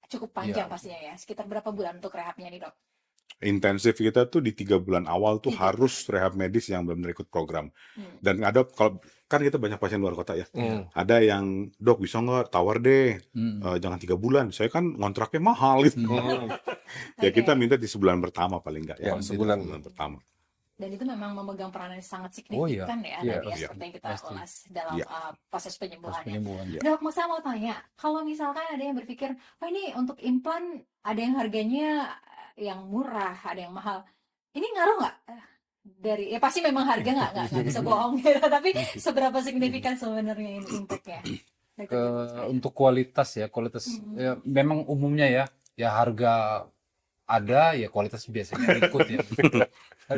cukup panjang pastinya ya. Sekitar berapa bulan untuk rehabnya nih, Dok? Intensif kita tuh di 3 bulan awal tuh harus rehab medis yang benar-benar ikut program. Dan ada kalau kan kita banyak pasien luar kota ya. Ada yang dok bisa nggak tawar deh, jangan 3 bulan. Saya kan ngontraknya mahal gitu. Ya kita minta di sebulan pertama paling nggak Ya, sebulan. pertama. Dan itu memang memegang peranan yang sangat signifikan ya, tadi ya, seperti yang kita ulas dalam proses penyembuhannya. Dok, saya mau tanya, kalau misalkan ada yang berpikir, oh ini untuk implan ada yang harganya yang murah, ada yang mahal, ini ngaruh nggak dari ya pasti memang harga nggak bisa bohong gitu, tapi seberapa signifikan sebenarnya ini impact-nya? Untuk kualitas ya memang umumnya ya harga ada ya kualitas biasanya ikut ya.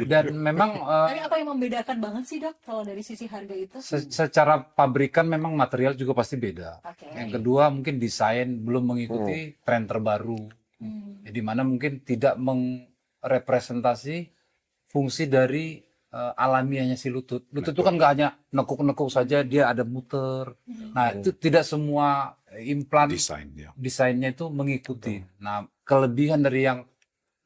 Dan memang Tapi apa yang membedakan banget sih, Dok, kalau dari sisi harga itu? secara pabrikan memang material juga pasti beda. Oke. Yang kedua mungkin desain belum mengikuti tren terbaru. Di mana mungkin tidak merepresentasi fungsi dari alamiahnya si lutut. Lutut itu kan nggak hanya nekuk-nekuk saja, dia ada muter. Nah, itu tidak semua implan Desain ya. desainnya itu mengikuti. Nah, kelebihan dari yang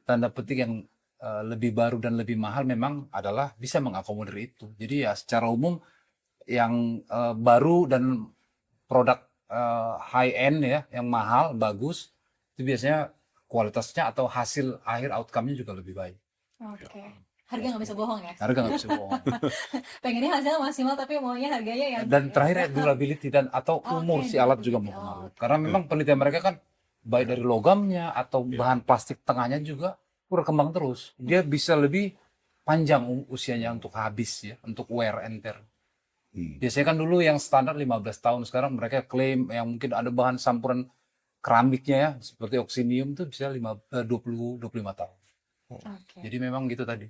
tanda petik yang lebih baru dan lebih mahal memang adalah bisa mengakomodir itu. Jadi ya secara umum yang baru dan produk high end ya, yang mahal, bagus, itu biasanya kualitasnya atau hasil akhir outcome-nya juga lebih baik. Oke. Harga nggak bisa bohong ya. Harga nggak bisa bohong. Pengennya hasilnya maksimal tapi maunya harganya yang Dan terakhir durability dan atau umur Oke, si alat juga durability. mempengaruhi. Oke. Karena memang penelitian mereka kan baik dari logamnya atau bahan plastik tengahnya juga berkembang terus. Dia bisa lebih panjang usianya untuk habis ya, untuk wear and tear. Biasanya kan dulu yang standar 15 tahun, sekarang mereka klaim yang mungkin ada bahan campuran keramiknya ya, seperti oksinium itu bisa 25 tahun. Oke. Jadi memang gitu tadi.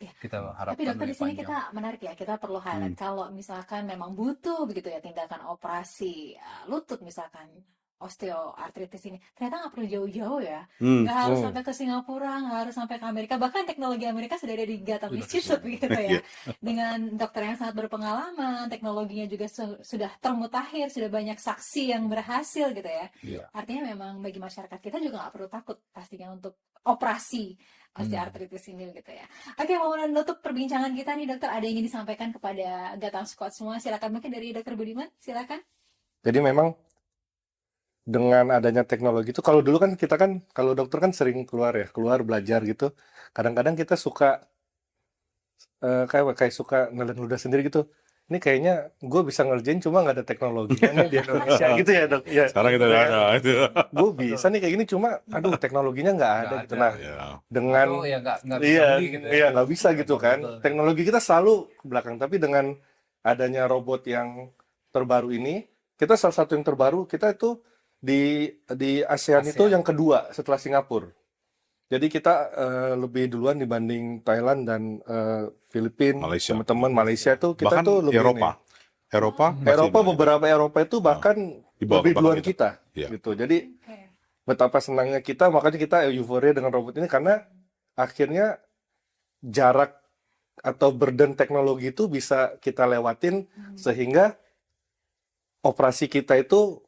Iya. Kita Tapi harapkan dokter di lebih sini panjang. kita menarik ya, kita perlu highlight kalau misalkan memang butuh begitu ya tindakan operasi lutut misalkan osteoartritis ini, ternyata nggak perlu jauh-jauh ya, nggak harus sampai ke Singapura, nggak harus sampai ke Amerika, bahkan teknologi Amerika sudah ada di Gotham Institute begitu ya, dengan dokter yang sangat berpengalaman, teknologinya juga sudah termutakhir, sudah banyak saksi yang berhasil gitu ya. Iya. Artinya memang bagi masyarakat kita juga nggak perlu takut pastinya untuk operasi osteoartritis ini gitu ya. Oke, mau menutup perbincangan kita nih dokter, ada yang ingin disampaikan kepada Gotham Squad semua? Silakan, mungkin dari dokter Budiman, silakan. Jadi memang dengan adanya teknologi itu, kalau dulu kan kita kan, kalau dokter kan sering keluar belajar gitu. Kadang-kadang kita suka kayak suka ngeliat ludah sendiri gitu. Ini kayaknya gue bisa ngerjain cuma nggak ada teknologinya nih di Indonesia gitu ya dok. Ya, Sekarang kita udah ada itu. gue bisa nih kayak gini cuma, aduh teknologinya nggak ada Nggak gitu. ada. Nah, Ya. dengan Atau ya nggak bisa iya, beli gitu ya. iya nggak bisa gitu kan. Betul. Teknologi kita selalu ke belakang, tapi dengan adanya robot yang terbaru ini, kita salah satu yang terbaru, kita itu di ASEAN itu yang kedua setelah Singapura. Jadi kita lebih duluan dibanding Thailand dan Filipina, Malaysia. teman-teman Malaysia tuh kita Bahkan tuh lebih Eropa. Eropa masih Eropa, banyak. beberapa Eropa itu bahkan Di bawah lebih belakang duluan kita. kita, Iya. gitu. Jadi Oke. betapa senangnya kita, makanya kita euforia dengan robot ini karena akhirnya jarak atau burden teknologi itu bisa kita lewatin sehingga operasi kita itu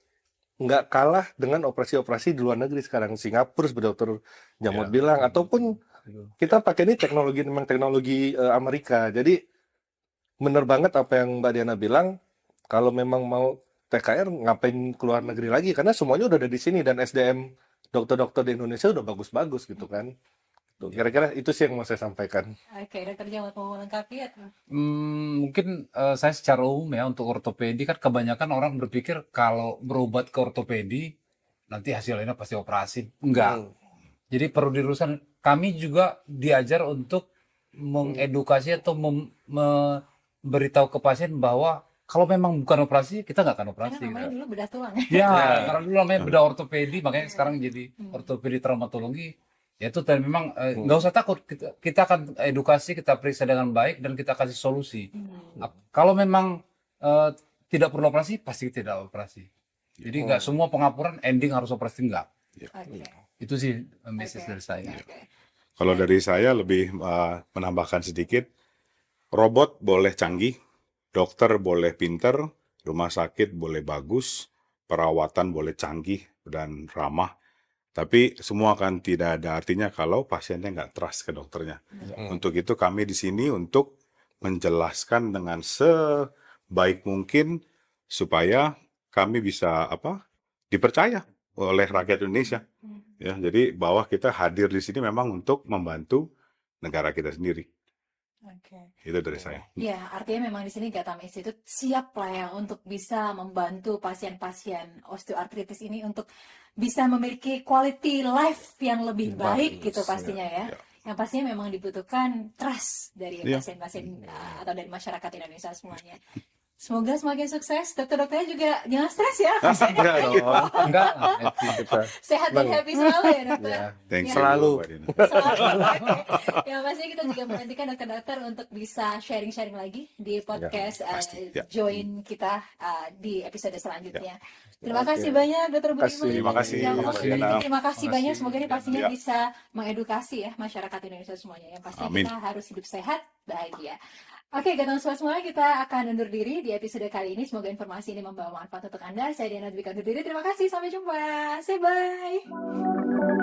nggak kalah dengan operasi-operasi di luar negeri sekarang. Singapura seperti dokter Jamot Ya. bilang, ataupun kita pakai ini teknologi, memang teknologi Amerika. Jadi bener banget apa yang Mbak Diana bilang, kalau memang mau TKR ngapain keluar negeri lagi, karena semuanya udah ada di sini dan SDM dokter-dokter di Indonesia udah bagus-bagus gitu kan. Tuh, kira-kira itu sih yang mau saya sampaikan. Oke, dokter Jamot mau melengkapi ya? Mungkin saya secara umum ya untuk ortopedi kan kebanyakan orang berpikir kalau berobat ke ortopedi nanti hasilnya pasti operasi. Enggak. Jadi perlu diluruskan. Kami juga diajar untuk mengedukasi atau memberitahu ke pasien bahwa kalau memang bukan operasi kita nggak akan operasi. Karena namanya gitu. dulu bedah tulang. Ya, karena dulu namanya bedah ortopedi, makanya sekarang jadi ortopedi traumatologi. Ya itu dan memang nggak usah takut, kita akan edukasi, kita periksa dengan baik dan kita kasih solusi. Kalau memang tidak perlu operasi, pasti tidak operasi. Jadi nggak semua pengapuran ending harus operasi, enggak. Oke. Itu sih message dari saya. Oke. Kalau dari saya lebih menambahkan sedikit, robot boleh canggih, dokter boleh pinter, rumah sakit boleh bagus, perawatan boleh canggih dan ramah. Tapi semua akan tidak ada artinya kalau pasiennya nggak trust ke dokternya. Untuk itu kami di sini untuk menjelaskan dengan sebaik mungkin supaya kami bisa dipercaya oleh rakyat Indonesia. Ya, jadi bahwa kita hadir di sini memang untuk membantu negara kita sendiri. Oke. Itu dari saya. Ya, artinya memang di sini Gotham Institute siap lah ya untuk bisa membantu pasien-pasien osteoartritis ini untuk bisa memiliki quality life yang lebih baik gitu pastinya ya. Yang pastinya memang dibutuhkan trust dari Iya. pasien-pasien atau dari masyarakat Indonesia semuanya. Semoga semakin sukses. Dokter-dokternya juga jangan stres ya. Enggak dong. Enggak, happy. Kita Sehat dan happy selalu ya dokter. ya. Thank you, Selalu. Mbak Dina. Selalu. Ya pastinya kita juga menantikan dokter-dokter untuk bisa sharing-sharing lagi di podcast pasti, ya. join kita di episode selanjutnya. Terima kasih banyak Dokter Kasih. Budiman. Terima kasih. Yang Terima host kasih. ini. Terima kasih Terima banyak. kasih. Semoga ini pastinya Ya. bisa mengedukasi ya masyarakat Indonesia semuanya. Yang pastinya Amin. kita harus hidup sehat, bahagia. Oke, Gatan Sobat semua, kita akan undur diri di episode kali ini. Semoga informasi ini membawa manfaat untuk Anda. Saya Diana Dwika undur diri. Terima kasih. Sampai jumpa. Say bye.